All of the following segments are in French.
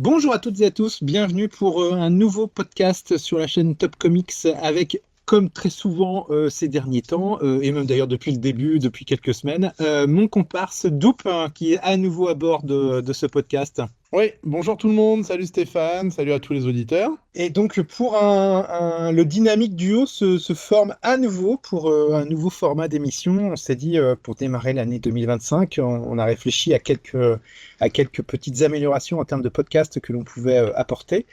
Bonjour à toutes et à tous, bienvenue pour un nouveau podcast sur la chaîne Top Comics avec, comme très souvent ces derniers temps, et même d'ailleurs depuis le début, depuis quelques semaines, mon comparse Doupe qui est à nouveau à bord de ce podcast. Oui, bonjour tout le monde, salut Stéphane, salut à tous les auditeurs. Et donc pour le dynamique duo se forme à nouveau pour un nouveau format d'émission. On s'est dit pour démarrer l'année 2025, on a réfléchi à quelques petites améliorations en termes de podcast que l'on pouvait apporter.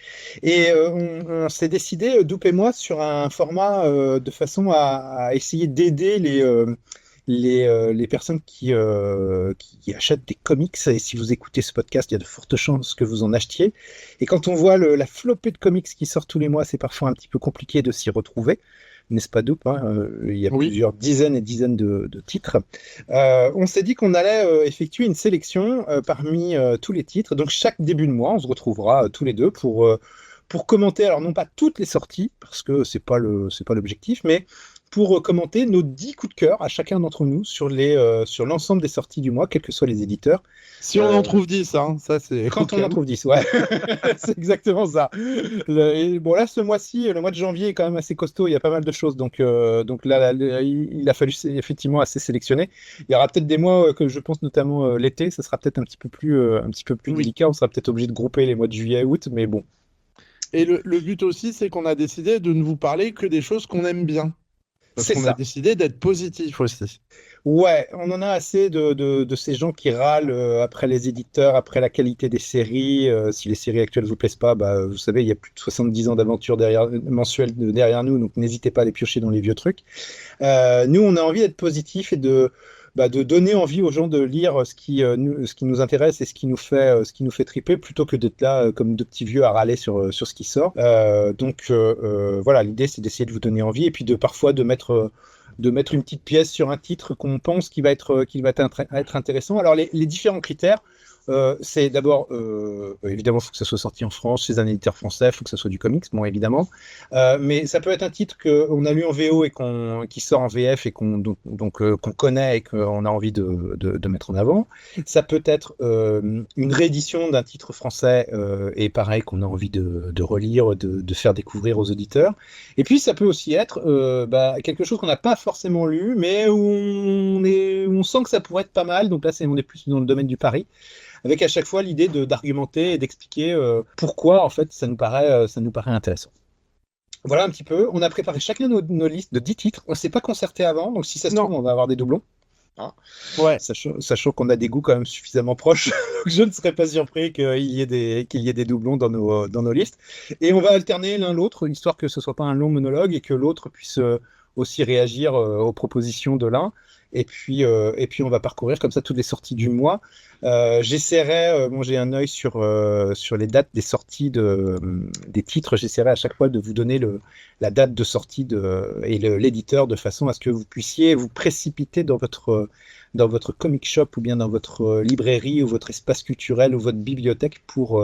Et on s'est décidé, Doup et moi, sur un format de façon à essayer d'aider les personnes qui achètent des comics. Et si vous écoutez ce podcast, il y a de fortes chances que vous en achetiez. Et quand on voit la flopée de comics qui sort tous les mois, c'est parfois un petit peu compliqué de s'y retrouver. N'est-ce pas, Doupe, hein, il y a Oui, plusieurs dizaines et dizaines de titres. On s'est dit qu'on allait effectuer une sélection parmi tous les titres. Donc chaque début de mois, on se retrouvera tous les deux pour commenter, alors non pas toutes les sorties, parce que c'est pas l'objectif, mais pour commenter nos 10 coups de cœur à chacun d'entre nous sur l'ensemble des sorties du mois, quels que soient les éditeurs. si on en trouve 10, hein, ça c'est Quand on en ok. trouve 10, ouais, c'est exactement ça. Et bon, là, ce mois-ci, le mois de janvier est quand même assez costaud, il y a pas mal de choses, donc là, il a fallu effectivement assez sélectionner. Il y aura peut-être des mois que je pense notamment l'été, ça sera peut-être un petit peu plus Oui. délicat, on sera peut-être obligé de grouper les mois de juillet et août, mais bon, Et le but aussi, c'est qu'on a décidé de ne vous parler que des choses qu'on aime bien. Parce c'est qu'on a ça. décidé d'être positif aussi. Ouais, on en a assez de ces gens qui râlent après les éditeurs, après la qualité des séries. Si les séries actuelles vous plaisent pas, bah, vous savez, il y a plus de 70 ans d'aventure mensuelle derrière nous, donc n'hésitez pas à les piocher dans les vieux trucs. Nous, on a envie d'être positif et de donner envie aux gens de lire ce qui nous intéresse et ce qui nous fait triper, plutôt que d'être là comme deux petits vieux à râler sur ce qui sort. Voilà, l'idée, c'est d'essayer de vous donner envie et puis parfois de mettre une petite pièce sur un titre qu'on pense être intéressant. Alors, les différents critères, c'est d'abord, évidemment, il faut que ça soit sorti en France, chez un éditeur français, il faut que ça soit du comics, bon, évidemment. Mais ça peut être un titre qu'on a lu en VO et qui sort en VF et qu'on connaît et qu'on a envie de mettre en avant. Ça peut être une réédition d'un titre français et pareil, qu'on a envie de relire, de faire découvrir aux auditeurs. Et puis, ça peut aussi être quelque chose qu'on n'a pas forcément lu, mais où on sent que ça pourrait être pas mal. Donc là, on est plus dans le domaine du pari, avec à chaque fois l'idée d'argumenter et d'expliquer pourquoi, en fait, ça nous paraît intéressant. Voilà un petit peu. On a préparé chacun nos listes de 10 titres. On ne s'est pas concerté avant, donc si ça se trouve, Non, on va avoir des doublons. Hein. ouais. Sachant qu'on a des goûts quand même suffisamment proches, je ne serais pas surpris qu'il y ait des doublons dans nos listes. Et on va alterner l'un l'autre, histoire que ce soit pas un long monologue et que l'autre puisse aussi réagir aux propositions de l'un. Et puis on va parcourir comme ça toutes les sorties du mois. J'essaierai, bon, j'ai un œil sur les dates des sorties des titres. J'essaierai à chaque fois de vous donner la date de sortie et l'éditeur de façon à ce que vous puissiez vous précipiter dans votre comic shop ou bien dans votre librairie ou votre espace culturel ou votre bibliothèque pour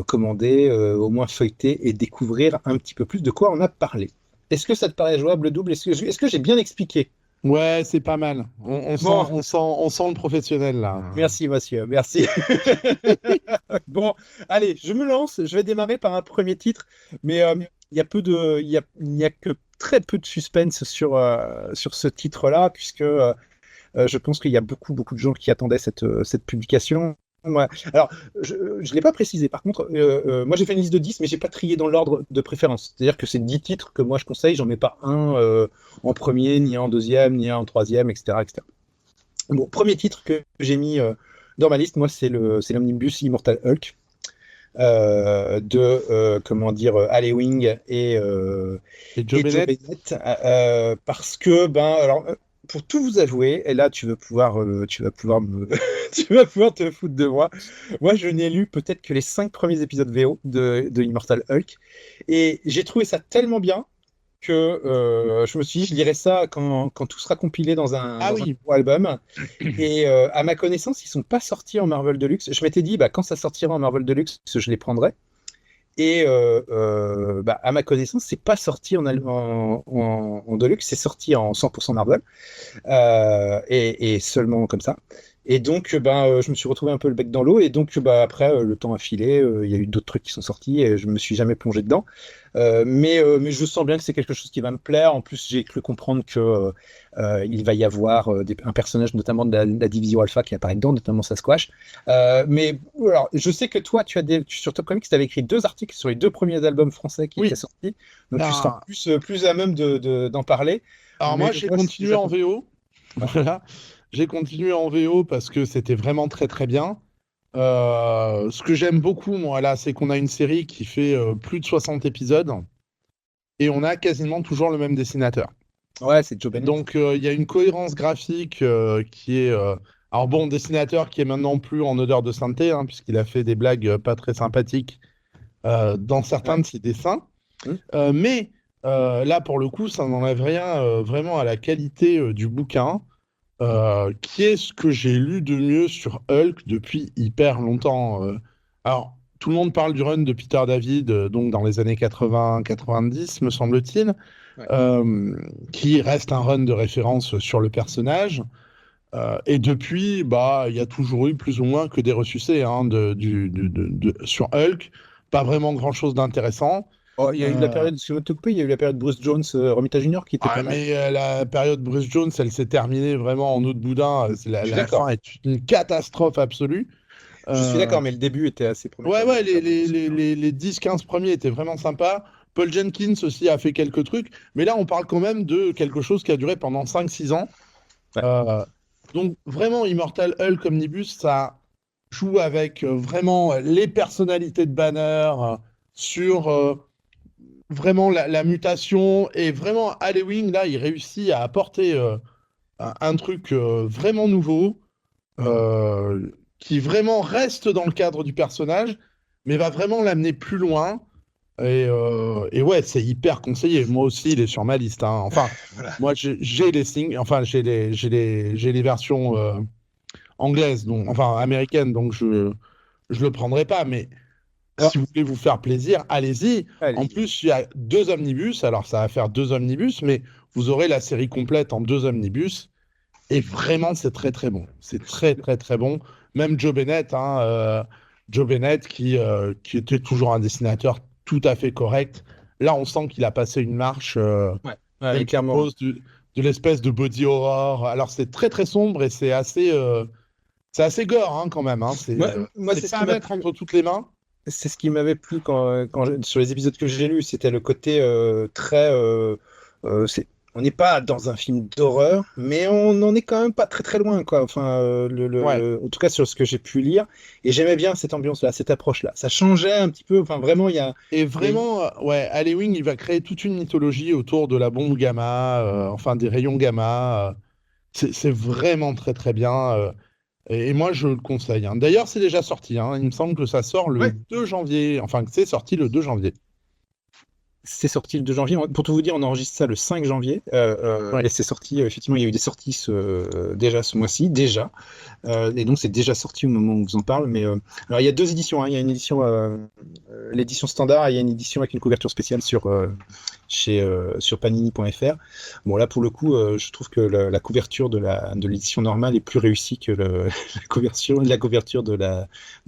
commander, au moins feuilleter et découvrir un petit peu plus de quoi on a parlé. Est-ce que ça te paraît jouable, Double? Est-ce que j'ai bien expliqué? Ouais, c'est pas mal. Bon, On sent le professionnel là. merci, monsieur, merci. Bon, allez, je me lance. Je vais démarrer par un premier titre, mais il n'y a que très peu de suspense sur ce titre-là, puisque je pense qu'il y a beaucoup de gens qui attendaient cette publication. Ouais. Alors, je ne l'ai pas précisé. Par contre, moi j'ai fait une liste de 10, mais j'ai pas trié dans l'ordre de préférence. C'est-à-dire que c'est 10 titres que moi je conseille. J'en mets pas un en premier, ni un en deuxième, ni un en troisième, etc., etc. Bon, premier titre que j'ai mis dans ma liste, moi, c'est l'omnibus Immortal Hulk comment dire, Ali Wing Et Joe et Joe Bennett? Bennett, parce que, pour tout vous avouer, et là, tu vas pouvoir tu vas pouvoir te foutre de moi. Moi, je n'ai lu peut-être que les 5 premiers épisodes VO de Immortal Hulk, et j'ai trouvé ça tellement bien que je me suis dit, je lirai ça quand tout sera compilé Ah dans un oui. gros album. Et à ma connaissance, ils sont pas sortis en Marvel Deluxe. Je m'étais dit, quand ça sortira en Marvel Deluxe, je les prendrai. Et à ma connaissance, c'est pas sorti en Deluxe, c'est sorti en 100% Marvel et seulement comme ça. Et donc, je me suis retrouvé un peu le bec dans l'eau. Et donc, après, le temps a filé. Il y a eu d'autres trucs qui sont sortis et je me suis jamais plongé dedans. Mais je sens bien que c'est quelque chose qui va me plaire. En plus, j'ai cru comprendre que il va y avoir un personnage, notamment de la division Alpha, qui apparaît dedans, notamment Sasquatch. Mais alors, je sais que toi, sur Top Comics, tu avais écrit 2 articles sur les 2 premiers albums français qui étaient Oui. sortis. Donc, tu seras Ben, plus à même d'en parler. alors Mais moi, j'ai moi, continué en VO. ouais. Voilà. J'ai continué en VO parce que c'était vraiment très très bien. Ce que j'aime beaucoup, moi, là, c'est qu'on a une série qui fait plus de 60 épisodes et on a quasiment toujours le même dessinateur. Ouais, c'est Joe Bennett. Donc, il y a une cohérence graphique qui est. Alors, bon, dessinateur qui est maintenant plus en odeur de sainteté, hein, puisqu'il a fait des blagues pas très sympathiques dans certains Ouais. de ses dessins. Hmm. Mais là, pour le coup, ça n'enlève rien vraiment à la qualité du bouquin, qui est ce que j'ai lu de mieux sur Hulk depuis hyper longtemps. Alors, tout le monde parle du run de Peter David, donc dans les années 80-90, me semble-t-il, Ouais. euh, qui reste un run de référence sur le personnage. Et depuis, il y a toujours eu plus ou moins que des ressucés hein, sur Hulk. Pas vraiment grand-chose d'intéressant. Oh, il y a eu la Euh, période, si je me trompe pas, il y a eu la période Bruce Jones, Romita Junior qui était pas mal. mais la période Bruce Jones, elle s'est terminée vraiment en eau de boudin. Je suis La fin d'accord. est une catastrophe absolue. Je suis Euh, d'accord, mais le début était assez ouais, prometteur. ouais, La bande dessinée, hein. les 10-15 premiers étaient vraiment sympas. Paul Jenkins aussi a fait quelques trucs. Mais là, on parle quand même de quelque chose qui a duré pendant 5-6 ans. Ouais. Euh, donc, vraiment, Immortal Hulk Omnibus, ça joue avec vraiment les personnalités de Banner sur vraiment la mutation. Et vraiment, Halloween, là, il réussit à apporter un truc vraiment nouveau qui vraiment reste dans le cadre du personnage, mais va vraiment l'amener plus loin. Et ouais, c'est hyper conseillé. Moi aussi, il est sur ma liste, hein. Enfin, Voilà. moi, j'ai les signes, enfin, j'ai les versions anglaises, donc, enfin, américaines, donc je le prendrai pas. Mais Alors, si vous voulez vous faire plaisir, allez-y. En allez-y. plus, il y a 2 omnibus. Alors, ça va faire 2 omnibus, mais vous aurez la série complète en 2 omnibus. Et vraiment, c'est très très bon. C'est très très très bon. Même Joe Bennett, hein, Joe Bennett qui était toujours un dessinateur tout à fait correct. Là, on sent qu'il a passé une marche Ouais, et ouais, il clairement. propose de l'espèce de body horror. Alors, c'est très très sombre et c'est assez gore hein, quand même. Hein. Moi, C'est pas à mettre entre toutes les mains. c'est ce qui m'avait plu sur les épisodes que j'ai lus, c'était le côté très. On n'est pas dans un film d'horreur, mais on n'en est quand même pas très très loin, quoi. Enfin, Ouais. en tout cas sur ce que j'ai pu lire, et j'aimais bien cette ambiance-là, cette approche-là. Ça changeait un petit peu. Enfin, vraiment, Et il y a- vraiment, ouais, Halloween, il va créer toute une mythologie autour de la bombe gamma, enfin des rayons gamma. C'est vraiment très très bien. Et moi, je le conseille. Hein. D'ailleurs, c'est déjà sorti. Hein. Il me semble que ça sort le Ouais, 2 janvier. Enfin, que c'est sorti le 2 janvier. c'est sorti le 2 janvier. Pour tout vous dire, on enregistre ça le 5 janvier. Ouais. Et c'est sorti, effectivement, il y a eu des sorties déjà ce mois-ci, déjà. Et donc, c'est déjà sorti au moment où on vous en parle. Mais alors, il y a 2 éditions, hein. Il y a une édition, l'édition standard, et il y a une édition avec une couverture spéciale sur panini.fr. Bon, là, pour le coup, je trouve que la couverture de l'édition normale est plus réussie que la couverture de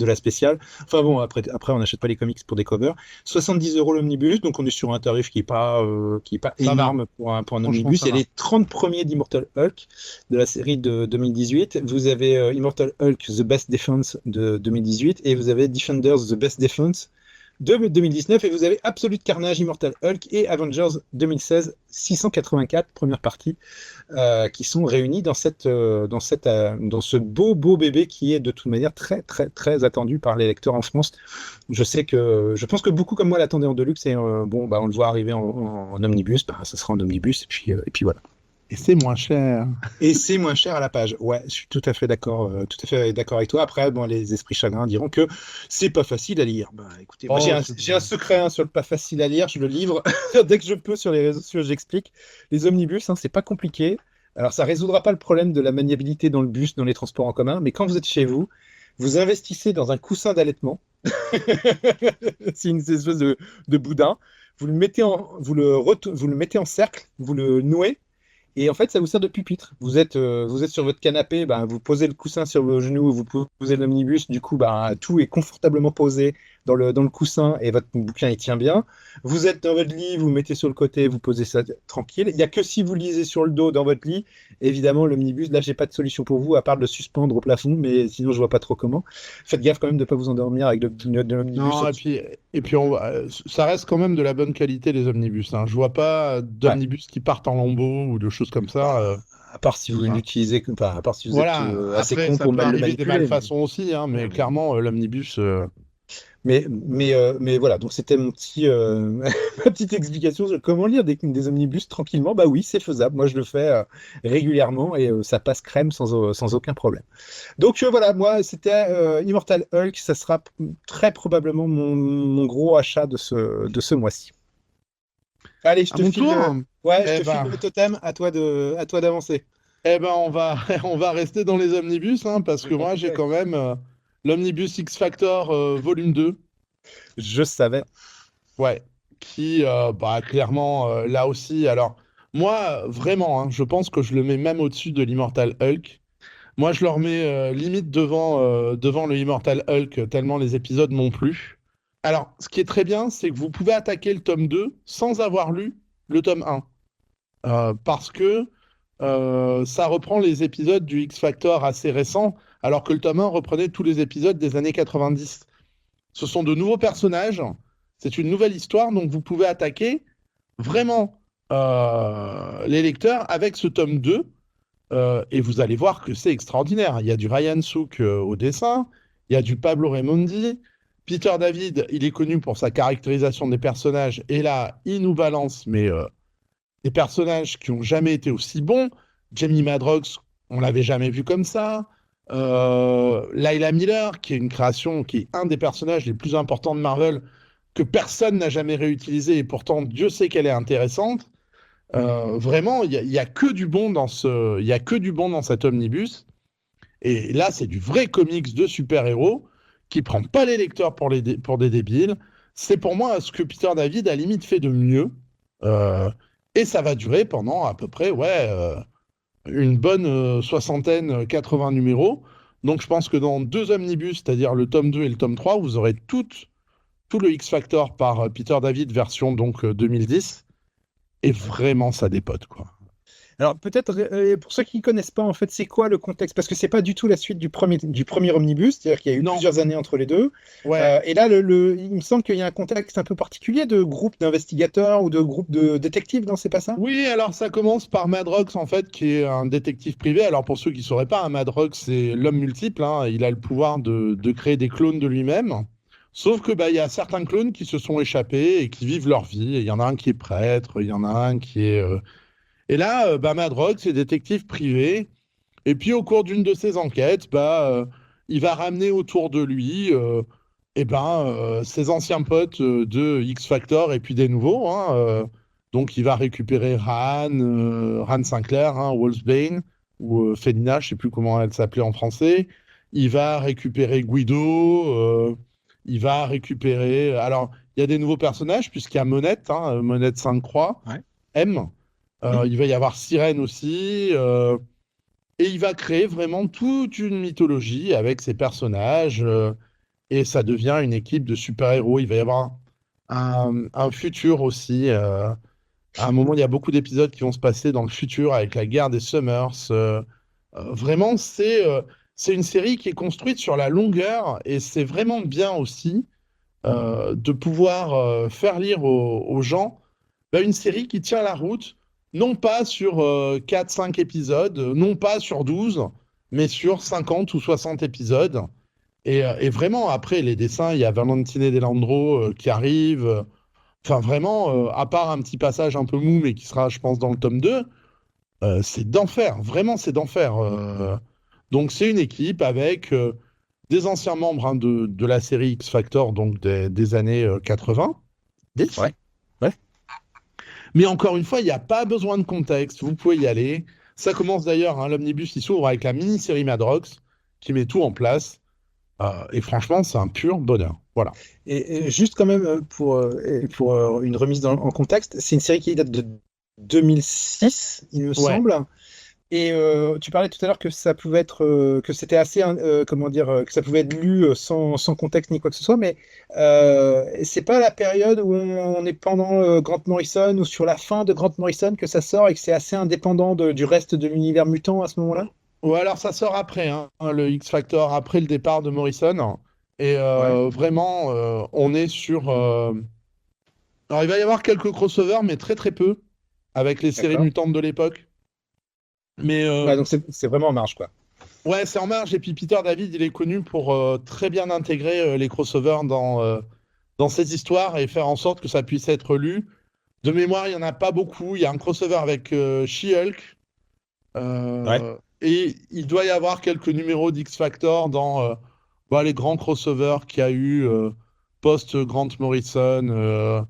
la spéciale. Enfin bon, après on n'achète pas les comics pour des covers. 70 € l'omnibus, donc on est sur un tarif qui est pas Ça va. énorme pour un Franchement, omnibus. ça Il y a va. les 30 premiers d'Immortal Hulk de la série de 2018. Vous avez Immortal Hulk The Best Defense de 2018 et vous avez Defenders The Best Defense de 2019 et vous avez Absolute Carnage, Immortal Hulk et Avengers 2016 684 première partie qui sont réunis dans ce beau beau bébé qui est de toute manière très très très attendu par les lecteurs en France. Je pense que beaucoup comme moi l'attendaient en Deluxe et bon on le voit arriver en omnibus, ça sera en omnibus et puis voilà. Et c'est moins cher. Et c'est moins cher à la page. Ouais, je suis tout à fait d'accord avec toi. Après, bon, les esprits chagrins diront que c'est pas facile à lire. Bah, écoutez, moi Oh, j'ai un secret hein, sur le pas facile à lire. Je le livre dès que je peux sur les réseaux sociaux. J'explique. Les omnibus, hein, c'est pas compliqué. Alors, ça résoudra pas le problème de la maniabilité dans le bus, dans les transports en commun. Mais quand vous êtes chez vous, vous investissez dans un coussin d'allaitement. C'est une espèce de boudin. Vous le mettez en cercle, vous le nouez Et en fait, ça vous sert de pupitre. Vous êtes sur votre canapé, ben, vous posez le coussin sur vos genoux, vous posez l'omnibus, du coup, ben, tout est confortablement posé dans le coussin et votre bouquin, il tient bien. Vous êtes dans votre lit, vous mettez sur le côté, vous posez ça tranquille. Il n'y a que si vous lisez sur le dos dans votre lit, évidemment, l'omnibus, là, j'ai pas de solution pour vous, à part de le suspendre au plafond, mais sinon, je vois pas trop comment. Faites gaffe quand même de ne pas vous endormir avec de l'omnibus Non, au-dessus. et puis ça reste quand même de la bonne qualité, les omnibus, hein. Je vois pas Ouais. d'omnibus qui partent en lambeaux ou de choses comme ça. À part si vous Enfin, l'utilisez, enfin, à part si vous êtes voilà, assez après, con ça pour peut mal le arriver des manipuler. malfaçons aussi, hein, mais clairement, l'omnibus. Mais voilà, donc c'était ma petite explication sur comment lire des omnibus tranquillement. Bah oui, c'est faisable. Moi, je le fais régulièrement et ça passe crème sans aucun problème. Donc voilà, moi, c'était Immortal Hulk. Ça sera très probablement mon gros achat de ce mois-ci. Allez, À mon tour, ouais, je eh te file ben, le totem. À toi d'avancer. on va, on va rester dans les omnibus, hein, parce que moi, j'ai quand même l'Omnibus X Factor volume 2. Je savais. Ouais, qui, bah, clairement, là aussi, alors, moi, vraiment, hein, je pense que je le mets même au-dessus de l'Immortal Hulk. Moi, je le remets limite devant le Immortal Hulk, tellement les épisodes m'ont plu. Alors, ce qui est très bien, c'est que vous pouvez attaquer le tome 2 sans avoir lu le tome 1. Parce que ça reprend les épisodes du X Factor assez récents, alors que le tome 1 reprenait tous les épisodes des années 90. Ce sont de nouveaux personnages, c'est une nouvelle histoire, donc vous pouvez attaquer vraiment les lecteurs avec ce tome 2, et vous allez voir que c'est extraordinaire. Il y a du Ryan Sook au dessin, il y a du Pablo Raimondi, Peter David, il est connu pour sa caractérisation des personnages, et là, il nous balance, mais des personnages qui ont jamais été aussi bons. Jamie Madrox, on l'avait jamais vu comme ça. Layla Miller, qui est une création, qui est un des personnages les plus importants de Marvel, que personne n'a jamais réutilisé, et pourtant Dieu sait qu'elle est intéressante. Vraiment, il y a que du bon il y a que du bon dans cet omnibus. Et là, c'est du vrai comics de super-héros qui prend pas les lecteurs pour des débiles. C'est pour moi ce que Peter David a limite fait de mieux. Euh, et ça va durer pendant à peu près, ouais, une bonne soixantaine, 80 numéros. Donc je pense que dans deux omnibus, c'est-à-dire le tome 2 et le tome 3, vous aurez tout le X-Factor par Peter David version donc 2010. Et vraiment, ça dépote, quoi. Alors peut-être pour ceux qui ne connaissent pas en fait c'est quoi le contexte parce que c'est pas du tout la suite du premier omnibus, c'est-à-dire qu'il y a eu Non, plusieurs années entre les deux. ouais. Et là il me semble qu'il y a un contexte un peu particulier de groupe d'investigateurs ou de groupe de détectives, non c'est pas ça? Oui, alors ça commence par Madrox, en fait, qui est un détective privé. Alors pour ceux qui ne sauraient pas, hein, Madrox, c'est l'homme multiple, hein. Il a le pouvoir de créer des clones de lui-même. Sauf que bah, il y a certains clones qui se sont échappés et qui vivent leur vie. Et il y en a un qui est prêtre, il y en a un qui est... Et là, bah, Madrox est détective privé. Et puis au cours d'une de ses enquêtes, bah, il va ramener autour de lui ses anciens potes de X Factor et puis des nouveaux, hein. Donc il va récupérer Ran Sinclair, hein, Wolfsbane, ou Felina, je sais plus comment elle s'appelait en français. Il va récupérer Guido. Il va récupérer. Alors il y a des nouveaux personnages puisqu'il y a Monette, hein, Monette Sainte-Croix, Ouais. M. Mhm. Il va y avoir Sirène aussi. Et il va créer vraiment toute une mythologie avec ses personnages, et ça devient une équipe de super-héros. Il va y avoir un futur aussi. À un moment, il y a beaucoup d'épisodes qui vont se passer dans le futur avec la guerre des Summers. Vraiment, c'est une série qui est construite sur la longueur et c'est vraiment bien aussi de pouvoir faire lire aux gens bah, une série qui tient la route, non pas sur 4-5 épisodes, non pas sur 12, mais sur 50 ou 60 épisodes. Et vraiment, après, les dessins, il y a Valentine Delandro qui arrive. Enfin, vraiment, à part un petit passage un peu mou, mais qui sera, je pense, dans le tome 2, c'est d'enfer. Vraiment, c'est d'enfer. Donc, c'est une équipe avec des anciens membres, hein, de la série X Factor, donc des années 80. Ouais. Ouais. Mais encore une fois, il n'y a pas besoin de contexte. Vous pouvez y aller. Ça commence d'ailleurs, hein, l'omnibus, il s'ouvre avec la mini-série Madrox qui met tout en place. Et franchement, c'est un pur bonheur. Voilà. Et juste quand même pour une remise en contexte, c'est une série qui date de 2006, il me Ouais. semble. Et tu parlais tout à l'heure que ça pouvait être, que c'était assez, comment dire, que ça pouvait être lu sans contexte ni quoi que ce soit, mais c'est pas la période où on est pendant Grant Morrison ou sur la fin de Grant Morrison que ça sort et que c'est assez indépendant du reste de l'univers mutant à ce moment-là? Ou alors ça sort après, hein, le X Factor, après le départ de Morrison. Et Ouais, vraiment, on est sur. Alors il va y avoir quelques crossovers, mais très très peu, avec les séries d'accord. mutantes de l'époque. Mais Ouais, donc c'est vraiment en marge, quoi. ouais, c'est en marge. Et puis Peter David, il est connu pour très bien intégrer les crossovers dans ses histoires et faire en sorte que ça puisse être lu. De mémoire, il n'y en a pas beaucoup. Il y a un crossover avec She-Hulk. Ouais, Et il doit y avoir quelques numéros d'X Factor dans bah, les grands crossovers qu'il y a eu post-Grant Morrison,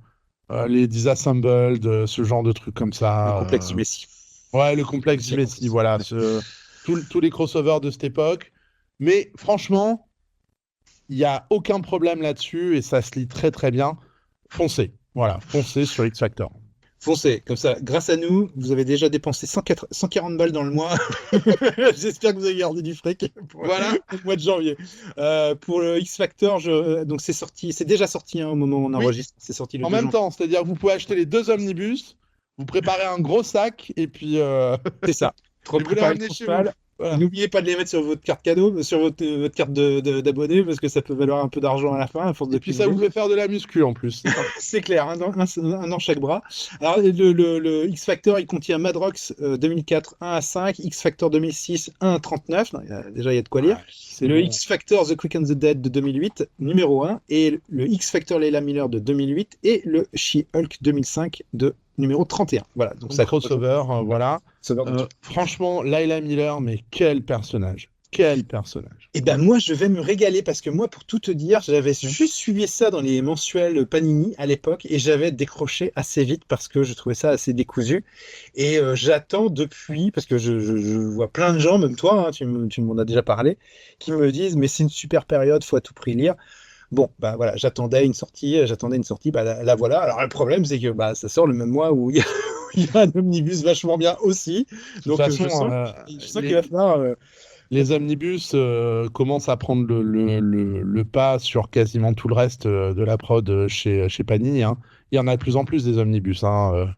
les Disassembled, ce genre de trucs comme le ça. complexe du Messie. Ouais, le complexe J'ai compris. Messi, voilà. Tous les crossovers de cette époque. Mais franchement, il n'y a aucun problème là-dessus et ça se lit très très bien. Foncez. Voilà, foncez sur X Factor. Foncez, comme ça, grâce à nous, vous avez déjà dépensé 140 balles dans le mois. J'espère que vous avez gardé du fric Voilà. pour le mois de janvier. Pour le X Factor, donc c'est sorti, c'est déjà sorti hein, au moment où on Oui, enregistre. C'est sorti le en 2 même janvier. temps, c'est-à-dire que vous pouvez acheter les deux omnibus, vous préparez un gros sac et puis C'est ça. et vous les Préparez ramenez chez vous. 30 balles. Et Voilà. n'oubliez pas de les mettre sur votre carte cadeau, sur votre carte d'abonné, parce que ça peut valoir un peu d'argent à la fin, à force Et de puis ça vous cumuler. fait faire de la muscu en plus. C'est parfait. C'est clair, un dans chaque bras. Alors, le X Factor, il contient Madrox 2004 1 à 5, X Factor 2006 1 à 39. Non, déjà, il y a de quoi lire. Ouais, c'est Le bon. X Factor The Quick and the Dead de 2008, numéro 1, et le X Factor Leila Miller de 2008, et le She-Hulk 2005 de numéro 31. Voilà, donc Donc ça représente crossover, voilà. ce genre de truc. Franchement, Lila Miller, mais quel personnage. Quel personnage. Et ben moi, je vais me régaler parce que moi, pour tout te dire, j'avais juste suivi ça dans les mensuels Panini à l'époque et j'avais décroché assez vite parce que je trouvais ça assez décousu. Et j'attends depuis, parce que je vois plein de gens, même toi, hein, tu m'en as déjà parlé, qui me disent, mais c'est une super période, faut à tout prix lire. Bon, bah voilà, j'attendais une sortie, bah la voilà. Alors le problème, c'est que bah, ça sort le même mois où il y a, où il y a un omnibus vachement bien aussi. De toute Donc façon, je sens qu'il va falloir. les omnibus commencent à prendre le pas sur quasiment tout le reste de la prod chez Panini, hein. Il y en a de plus en plus des omnibus, hein.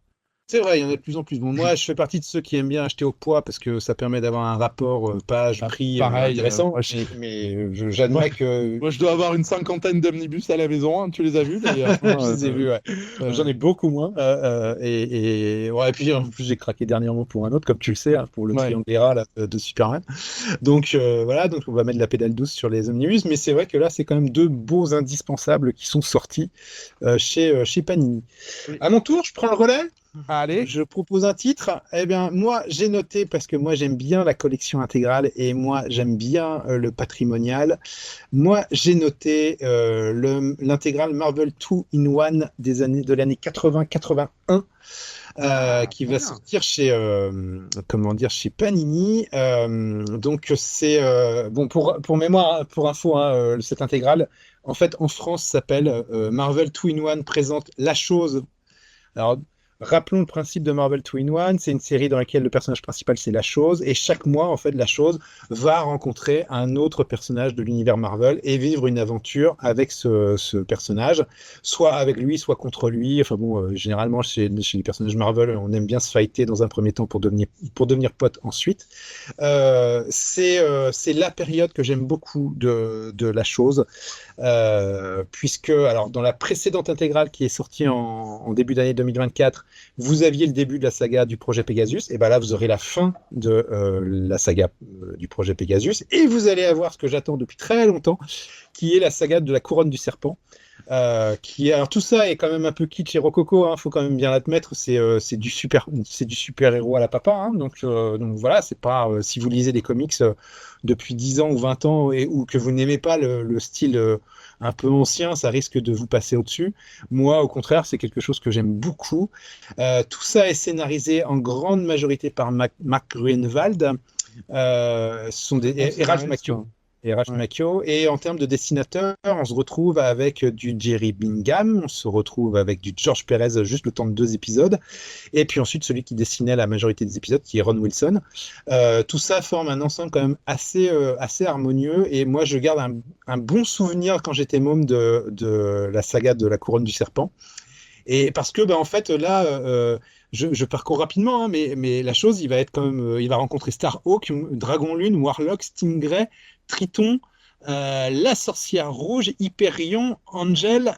C'est vrai, il y en a de plus en plus. Bon, moi, je fais partie de ceux qui aiment bien acheter au poids parce que ça permet d'avoir un rapport Ah, page-prix pareil, intéressant. moi, Mais moi, j'admets que moi, je dois avoir une cinquantaine d'omnibus à la maison, hein. Tu les as vus d'ailleurs, je hein, les ai vus, ouais. J'en euh, ai beaucoup moins. Ouais, et puis en plus, j'ai craqué dernièrement pour un autre, comme tu le sais, hein, pour le ouais. Triangle là, de Superman. Donc voilà, donc on va mettre la pédale douce sur les omnibus. Mais c'est vrai que là, c'est quand même deux beaux indispensables qui sont sortis chez Panini. Oui. À mon tour, je prends le relais. Allez, Je propose un titre. Eh bien, moi, j'ai noté parce que moi, j'aime bien la collection intégrale et moi, j'aime bien le patrimonial. Moi, j'ai noté l'intégrale Marvel 2 in 1 de l'année 80-81 ah, qui trop va bien. sortir comment dire, chez Panini. Donc, c'est bon pour mémoire, pour info, hein, cette intégrale. En fait, en France, s'appelle Marvel 2 in 1 présente La Chose. Alors, rappelons le principe de Marvel 2-in-1, c'est une série dans laquelle le personnage principal c'est la chose, et chaque mois, en fait, la chose va rencontrer un autre personnage de l'univers Marvel et vivre une aventure avec ce personnage, soit avec lui, soit contre lui. Enfin bon, généralement, chez les personnages Marvel, on aime bien se fighter dans un premier temps pour devenir pote ensuite. C'est la période que j'aime beaucoup de la chose. Puisque, alors, dans la précédente intégrale qui est sortie en début d'année 2024, vous aviez le début de la saga du projet Pegasus, et ben là, vous aurez la fin de la saga du projet Pegasus, et vous allez avoir ce que j'attends depuis très longtemps, qui est la saga de la couronne du serpent. Alors tout ça est quand même un peu kitsch et rococo, hein, faut quand même bien l'admettre, c'est du super héros à la papa, hein, donc voilà, c'est pas si vous lisez des comics depuis 10 ans ou 20 ans ou que vous n'aimez pas le style un peu ancien, ça risque de vous passer au-dessus. Moi, au contraire, c'est quelque chose que j'aime beaucoup. Tout ça est scénarisé en grande majorité par Mark Gruenwald, ce sont Très bon et Ralph scénariste, Macchio. hein. et Ralph Macchio. Et en termes de dessinateurs, on se retrouve avec du Jerry Bingham, on se retrouve avec du George Perez, juste le temps de 2 épisodes. Et puis ensuite, celui qui dessinait la majorité des épisodes, qui est Ron Wilson. Tout ça forme un ensemble quand même assez harmonieux. Et moi, je garde un bon souvenir quand j'étais môme de la saga de la Couronne du Serpent. Et parce que, en fait, là, je parcours rapidement, hein, mais la chose, il va être quand même, il va rencontrer Starhawk, Dragon Lune, Warlock, Stingray, Triton, la Sorcière Rouge, Hyperion, Angel,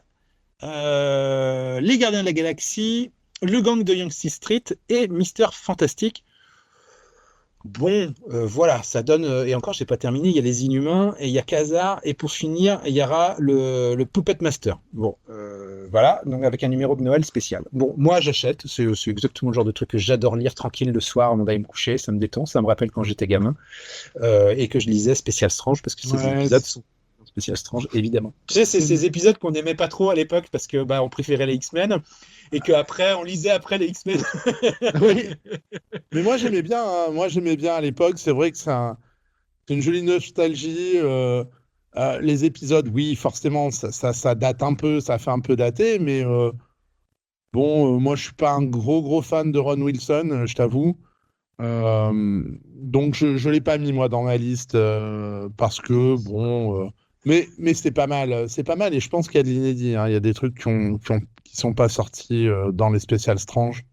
les Gardiens de la Galaxie, le gang de Yangtze Street et Mister Fantastic. Bon, voilà, ça donne. Et encore, j'ai pas terminé. Il y a les Inhumains et il y a Khazar. Et pour finir, il y aura le Puppet Master. Bon, voilà, donc avec un numéro de Noël spécial. Bon, moi, j'achète. C'est exactement le genre de truc que j'adore lire tranquille le soir avant d'aller me coucher. Ça me détend. Ça me rappelle quand j'étais gamin et que je lisais Spécial Strange parce que ces épisodes sont Spécial Strange, évidemment. Tu sais, c'est ces épisodes qu'on n'aimait pas trop à l'époque parce que on préférait les X-Men et qu'après, on lisait après les X-Men. Oui. Mais moi, j'aimais bien, hein. Moi, j'aimais bien à l'époque. C'est vrai que c'est une jolie nostalgie. Les épisodes, oui, forcément, ça date un peu, ça fait un peu dater, mais bon, moi, je suis pas un gros fan de Ron Wilson, je t'avoue. Donc, je l'ai pas mis, moi, dans ma liste parce que, bon, mais c'est pas mal. C'est pas mal et je pense qu'il y a de l'inédit, hein. Il y a des trucs qui sont pas sortis dans les spéciales Strange.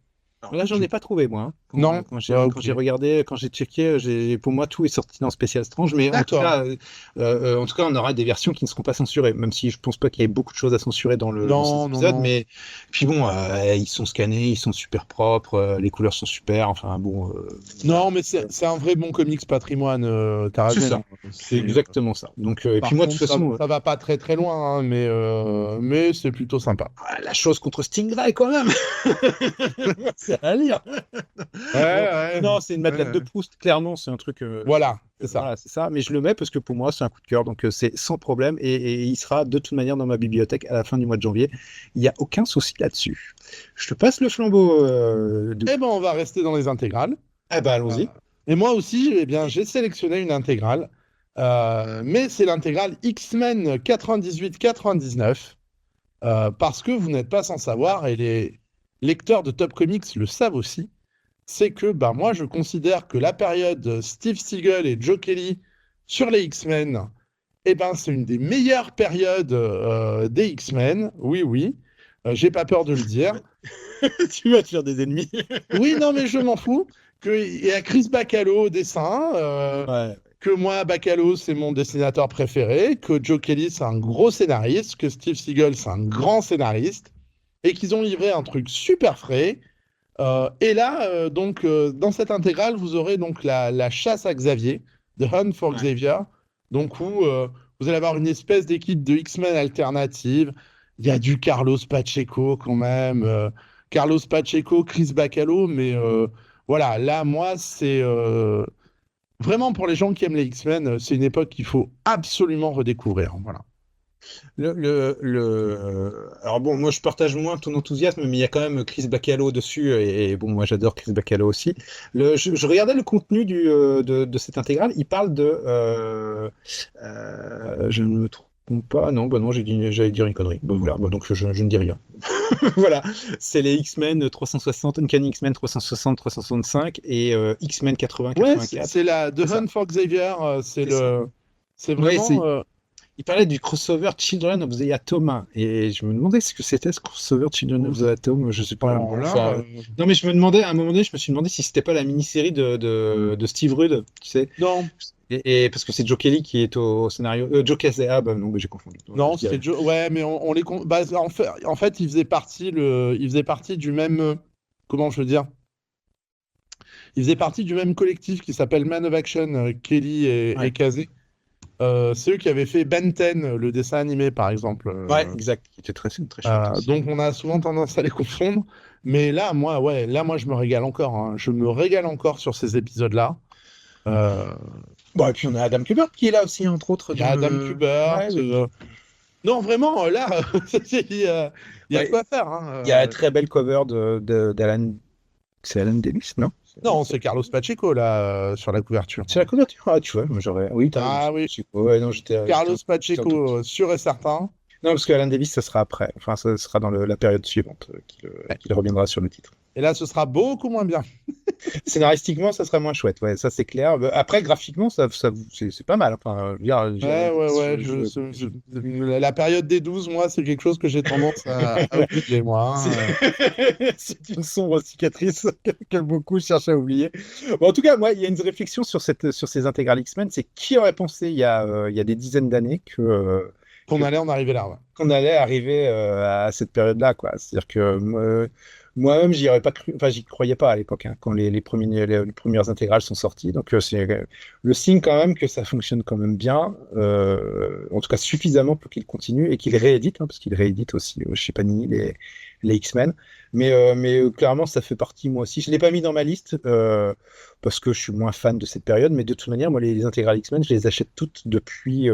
Alors là, j'en ai pas trouvé, moi, hein. Non. Quand j'ai regardé, quand j'ai checké, pour moi, tout est sorti dans Spécial Strange. Mais en tout D'accord. cas, on aura des versions qui ne seront pas censurées, même si je pense pas qu'il y ait beaucoup de choses à censurer dans ces Non, épisodes. non. Mais puis bon, ils sont scannés, ils sont super propres, les couleurs sont super. Enfin bon. Non, mais c'est un vrai bon comics patrimoine, t'as C'est raison. ça. C'est exactement ça. Donc, et Par puis moi, de contre, toute façon, ça va pas très loin, hein, mais c'est plutôt sympa. la chose contre Stingray, quand même, c'est à lire. Bon, Ouais. non, c'est une Madeleine de Ouais. Proust, clairement, c'est un truc. Voilà, c'est ça. Voilà, c'est ça. Mais je le mets parce que pour moi, c'est un coup de cœur, donc c'est sans problème et il sera de toute manière dans ma bibliothèque à la fin du mois de janvier. Il n'y a aucun souci là-dessus. Je te passe le flambeau. Eh ben, on va rester dans les intégrales. Eh ben, allons-y. Et moi aussi, eh bien, j'ai sélectionné une intégrale, mais c'est l'intégrale X-Men 98-99, parce que vous n'êtes pas sans savoir, et les lecteurs de Top Comics le savent aussi, c'est que moi, je considère que la période Steve Seagle et Joe Kelly sur les X-Men, eh ben, c'est une des meilleures périodes des X-Men. Oui, oui, j'ai pas peur de le dire. Tu vas te faire des ennemis. Oui, non, mais je m'en fous. Il y a Chris Bacalo au dessin, Ouais. que moi, Bacalo, c'est mon dessinateur préféré, que Joe Kelly, c'est un gros scénariste, que Steve Seagle, c'est un grand scénariste, et qu'ils ont livré un truc super frais. Et là, dans cette intégrale, vous aurez donc la chasse à Xavier, The Hunt for Ouais. Xavier, donc où vous allez avoir une espèce d'équipe de X-Men alternative. Il y a du Carlos Pacheco quand même, Carlos Pacheco, Chris Bacalo, mais voilà, là, moi, c'est vraiment pour les gens qui aiment les X-Men, c'est une époque qu'il faut absolument redécouvrir. Voilà. Alors bon, moi je partage moins ton enthousiasme, mais il y a quand même Chris Bacalo dessus, et bon, moi j'adore Chris Bacalo aussi. Je regardais le contenu de cette intégrale, il parle je ne me trompe pas, non, bah non, j'allais dire une connerie. Bon, voilà, bon, donc je ne dis rien. Voilà, c'est les X-Men 360, Uncanny X-Men 360, 365 et X-Men 80, Ouais, 84. c'est la The Hunt for Xavier, C'est ça. c'est Ouais, vraiment. il parlait du crossover Children of the Atom et je me demandais ce que c'était ce crossover Children of the Atom. Je sais pas. Alors là, Enfin, non, mais je me demandais à un moment donné, je me suis demandé si c'était pas la mini-série de Steve Rudd, tu sais. non, Et parce que c'est Joe Kelly qui est au scénario. Joe Casey, ah bah non, bah, j'ai confondu. non, Je dirais. c'était Joe. Ouais, mais on les en fait, il faisait partie du même. Comment je veux dire? Il faisait partie du même collectif qui s'appelle Man of Action, Kelly et Ouais. Casey. C'est eux qui avaient fait Ben 10, le dessin animé, par exemple. Ouais, exact. Qui était très chouette aussi. Donc on a souvent tendance à les confondre. Mais là, moi, je me régale encore, hein. Je me régale encore sur ces épisodes-là. Bon, et puis on a Adam Kubert qui est là aussi, entre autres. Il y a Adam Kubert. Ouais, oui. Non, vraiment, là, il y a Ouais. quoi faire, hein. Il y a la très belle cover d'Alan. C'est Alan Davis, non? Non, c'est Carlos Pacheco, là, sur la couverture. C'est la couverture. Ah, tu vois, moi j'aurais. Oui, t'as Ah raison. oui, Ouais, non, Carlos j'étais en doute. Pacheco, sûr et certain. Non, parce que Alan Davis, ça sera après. Enfin, ça sera dans la période suivante Ouais. qu'il reviendra sur le titre. Et là, ce sera beaucoup moins bien. Scénaristiquement, ça serait moins chouette, ouais, ça c'est clair. Après, graphiquement, c'est pas mal. Enfin, je veux dire, Ouais. La période des 12 moi, c'est quelque chose que j'ai tendance à oublier, moi. c'est Hein. c'est une sombre cicatrice que beaucoup cherchent à oublier. Bon, en tout cas, moi, il y a une réflexion sur ces intégrales X-Men. C'est qui aurait pensé il y a des dizaines d'années Qu'on allait en arriver là, ouais. qu'on allait arriver à cette période-là, quoi. C'est-à-dire que moi-même, j'y aurais pas cru, enfin, j'y croyais pas à l'époque, hein, quand les premières intégrales sont sorties. Donc, c'est le signe quand même que ça fonctionne quand même bien, en tout cas suffisamment pour qu'il continue et qu'il réédite, hein, parce qu'il réédite aussi chez Panini les X-Men. Mais clairement, ça fait partie, moi aussi. Je l'ai pas mis dans ma liste parce que je suis moins fan de cette période, mais de toute manière, moi, les intégrales X-Men, je les achète toutes depuis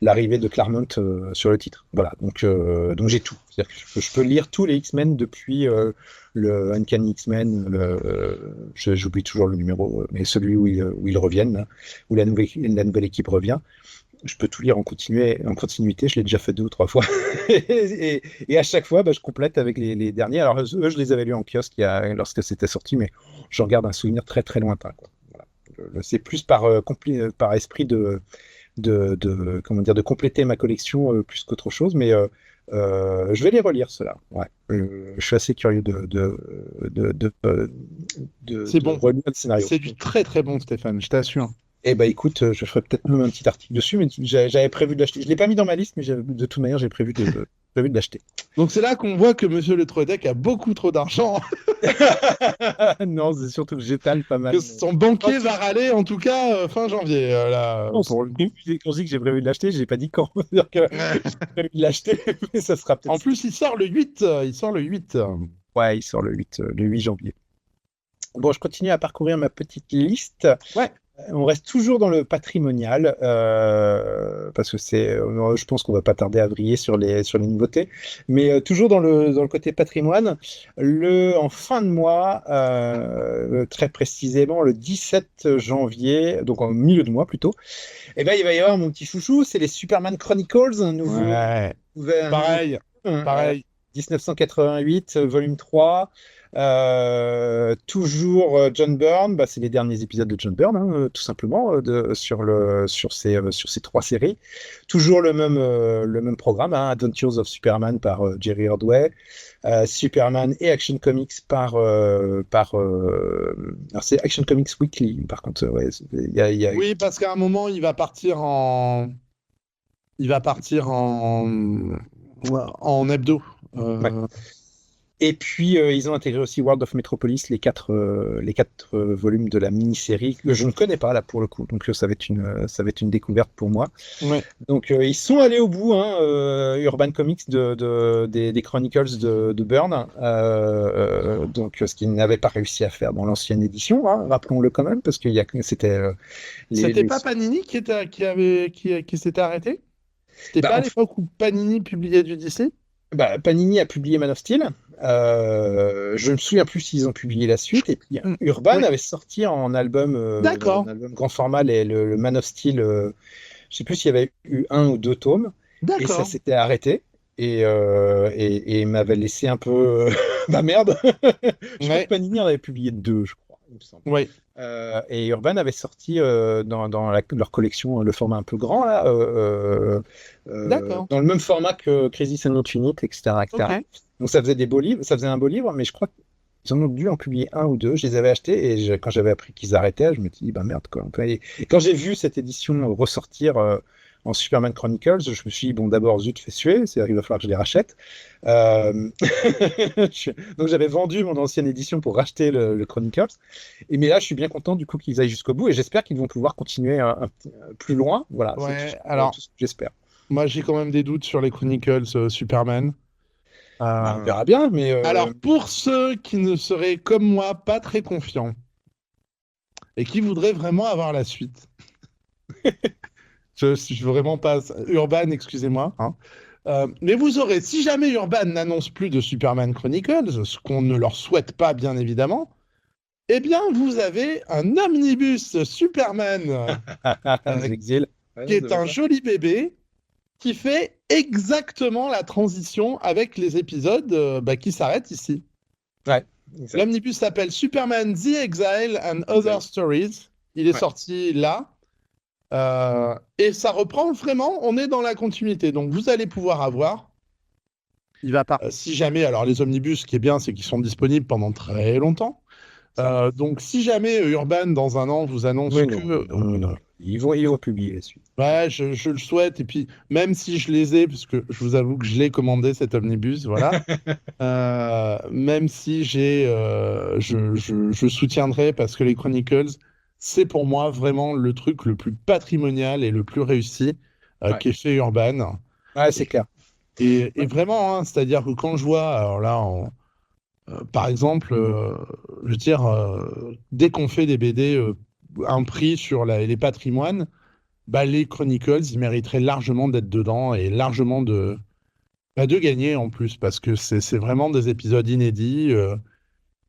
l'arrivée de Claremont sur le titre. Voilà, donc j'ai tout. C'est-à-dire que je peux lire tous les X-Men depuis le Uncanny X-Men, j'oublie toujours le numéro, mais celui où ils reviennent, là, où la nouvelle équipe revient. Je peux tout lire en continuité, je l'ai déjà fait 2 ou 3 fois. Et à chaque fois, bah, je complète avec les derniers. Alors, eux, je les avais lus en kiosque lorsque c'était sorti, mais j'en garde un souvenir très très lointain, quoi. Voilà. C'est plus par esprit comment dire, de compléter ma collection plus qu'autre chose, mais je vais les relire, ceux-là. Ouais. Je suis assez curieux C'est de bon. relire le scénario. C'est du très très bon, Stéphane, je t'assure. Eh ben écoute, je ferai peut-être même un petit article dessus, mais j'avais prévu de l'acheter. Je l'ai pas mis dans ma liste, mais de toute manière, j'ai prévu de l'acheter. Donc c'est là qu'on voit que Monsieur Le Troedec a beaucoup trop d'argent, Non, c'est surtout que j'étale pas mal. que son banquier va râler en tout cas fin janvier. Là, Non, pour... quand je dis que j'ai prévu de l'acheter, j'ai pas dit quand. C'est-à-dire que j'ai prévu de l'acheter, mais ça sera peut-être. En plus, il sort le 8. Il sort le 8. Ouais, il sort le 8 janvier. Bon, je continue à parcourir ma petite liste. Ouais. On reste toujours dans le patrimonial, parce que je pense qu'on va pas tarder à vriller sur les nouveautés, mais toujours dans le côté patrimoine, en fin de mois, très précisément le 17 janvier, donc en milieu de mois plutôt, et ben il va y avoir mon petit chouchou, c'est les Superman Chronicles, un nouveau, Ouais. Pareil. 1988, volume 3. Toujours John Byrne, bah, c'est les derniers épisodes de John Byrne, hein, tout simplement, sur ces 3 séries. Toujours le même programme, hein, Adventures of Superman par Jerry Ordway, Superman et Action Comics alors c'est Action Comics Weekly, par contre, ouais, Oui, parce qu'à un moment, il va partir en hebdo. Ouais. Et puis, ils ont intégré aussi World of Metropolis, les quatre volumes de la mini-série que je ne connais pas, là, pour le coup. Donc, ça va être une découverte pour moi. Ouais. Donc, ils sont allés au bout, hein, Urban Comics des Chronicles de Byrne. Donc, ce qu'ils n'avaient pas réussi à faire dans l'ancienne édition, hein, rappelons-le quand même, parce que c'était... C'était pas Panini qui s'était arrêté? C'était pas à l'époque où Panini publiait du DC? Panini a publié Man of Steel. Je ne me souviens plus s'ils ont publié la suite. Et puis Urban avait sorti en album, D'accord. grand format le Man of Steel. Je ne sais plus s'il y avait eu 1 ou 2 tomes. Et ça D'accord. s'était arrêté. Et m'avait laissé un peu. Bah merde. Je crois que Panini en avait publié 2, je crois, il me semble. Oui. Et Urban avait sorti dans leur collection le format un peu grand, là, dans le même format que Crisis on Infinite, etc., etc. Okay. Donc ça faisait des beaux livres, ça faisait un beau livre, mais je crois qu'ils en ont dû en publier 1 ou 2. Je les avais achetés et quand j'avais appris qu'ils arrêtaient, je me suis dit, bah merde, quoi. Et quand j'ai vu cette édition ressortir en Superman Chronicles, je me suis dit, bon, d'abord, zut, fait suer, c'est-à-dire qu'il va falloir que je les rachète. Donc j'avais vendu mon ancienne édition pour racheter le Chronicles. Mais là, je suis bien content du coup qu'ils aillent jusqu'au bout et j'espère qu'ils vont pouvoir continuer plus loin. Voilà, ouais, tout ce que j'espère. Moi, j'ai quand même des doutes sur les Chronicles Superman. On verra bien, mais... Alors, pour ceux qui ne seraient, comme moi, pas très confiants et qui voudraient vraiment avoir la suite, je suis vraiment pas... Urban, excusez-moi. Hein. Mais vous aurez, si jamais Urban n'annonce plus de Superman Chronicles, ce qu'on ne leur souhaite pas, bien évidemment, Eh bien, vous avez un omnibus Superman euh, L'exil. Ouais, qui ça est va un pas. joli bébé qui fait exactement la transition avec les épisodes qui s'arrêtent ici. Ouais, exact. L'omnibus s'appelle Superman The Exile and Other Exact. Stories. Il est Ouais. sorti là. Et ça reprend vraiment, on est dans la continuité. Donc vous allez pouvoir avoir, si jamais, alors les omnibus, ce qui est bien, c'est qu'ils sont disponibles pendant très longtemps. Ça. Donc si jamais Urban, dans un an, vous annonce Oui, que, non, non, non. Ils vont publier la suite. ouais, je le souhaite, et puis même si je les ai, parce que je vous avoue que je l'ai commandé cet omnibus, voilà. Même si je soutiendrai parce que les Chronicles, c'est pour moi vraiment le truc le plus patrimonial et le plus réussi Ouais, qu'ait fait Urban. ouais, c'est Et, clair. et vraiment, hein, c'est-à-dire que quand je vois, alors là, par exemple, je veux dire, dès qu'on fait des BD un prix sur les patrimoines, bah, les Chronicles, ils mériteraient largement d'être dedans et largement de gagner en plus, parce que c'est vraiment des épisodes inédits.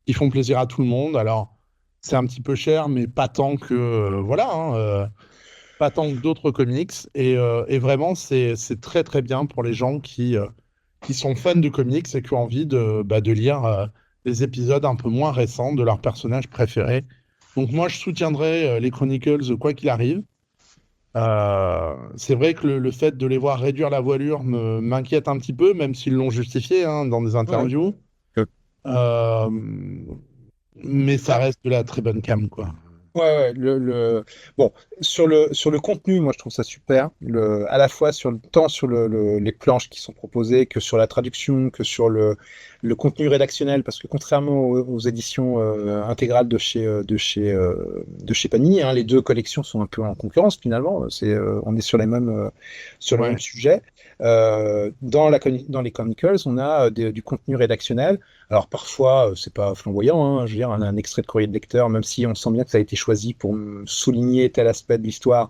Qui font plaisir à tout le monde. Alors, c'est un petit peu cher, mais pas tant que voilà, hein, pas tant que d'autres comics. Et vraiment, c'est très très bien pour les gens qui sont fans de comics et qui ont envie de lire des épisodes un peu moins récents de leurs personnages préférés. Donc moi, je soutiendrai les Chronicles quoi qu'il arrive. C'est vrai que le fait de les voir réduire la voilure m'inquiète un petit peu, même s'ils l'ont justifié hein, dans des Ouais. interviews. Euh, mais ça reste de la très bonne cam, quoi. Ouais, ouais, bon, sur le contenu, moi je trouve ça super. À la fois tant sur les planches qui sont proposées, que sur la traduction, que sur le contenu rédactionnel, parce que contrairement aux éditions intégrales de chez Panini, hein, les deux collections sont un peu en concurrence finalement. On est sur les mêmes Ouais. sujets. Dans les Chronicles, on a du contenu rédactionnel. Alors parfois, c'est pas flamboyant, hein, je veux dire, un extrait de courrier de lecteur, même si on sent bien que ça a été choisi pour souligner tel aspect de l'histoire,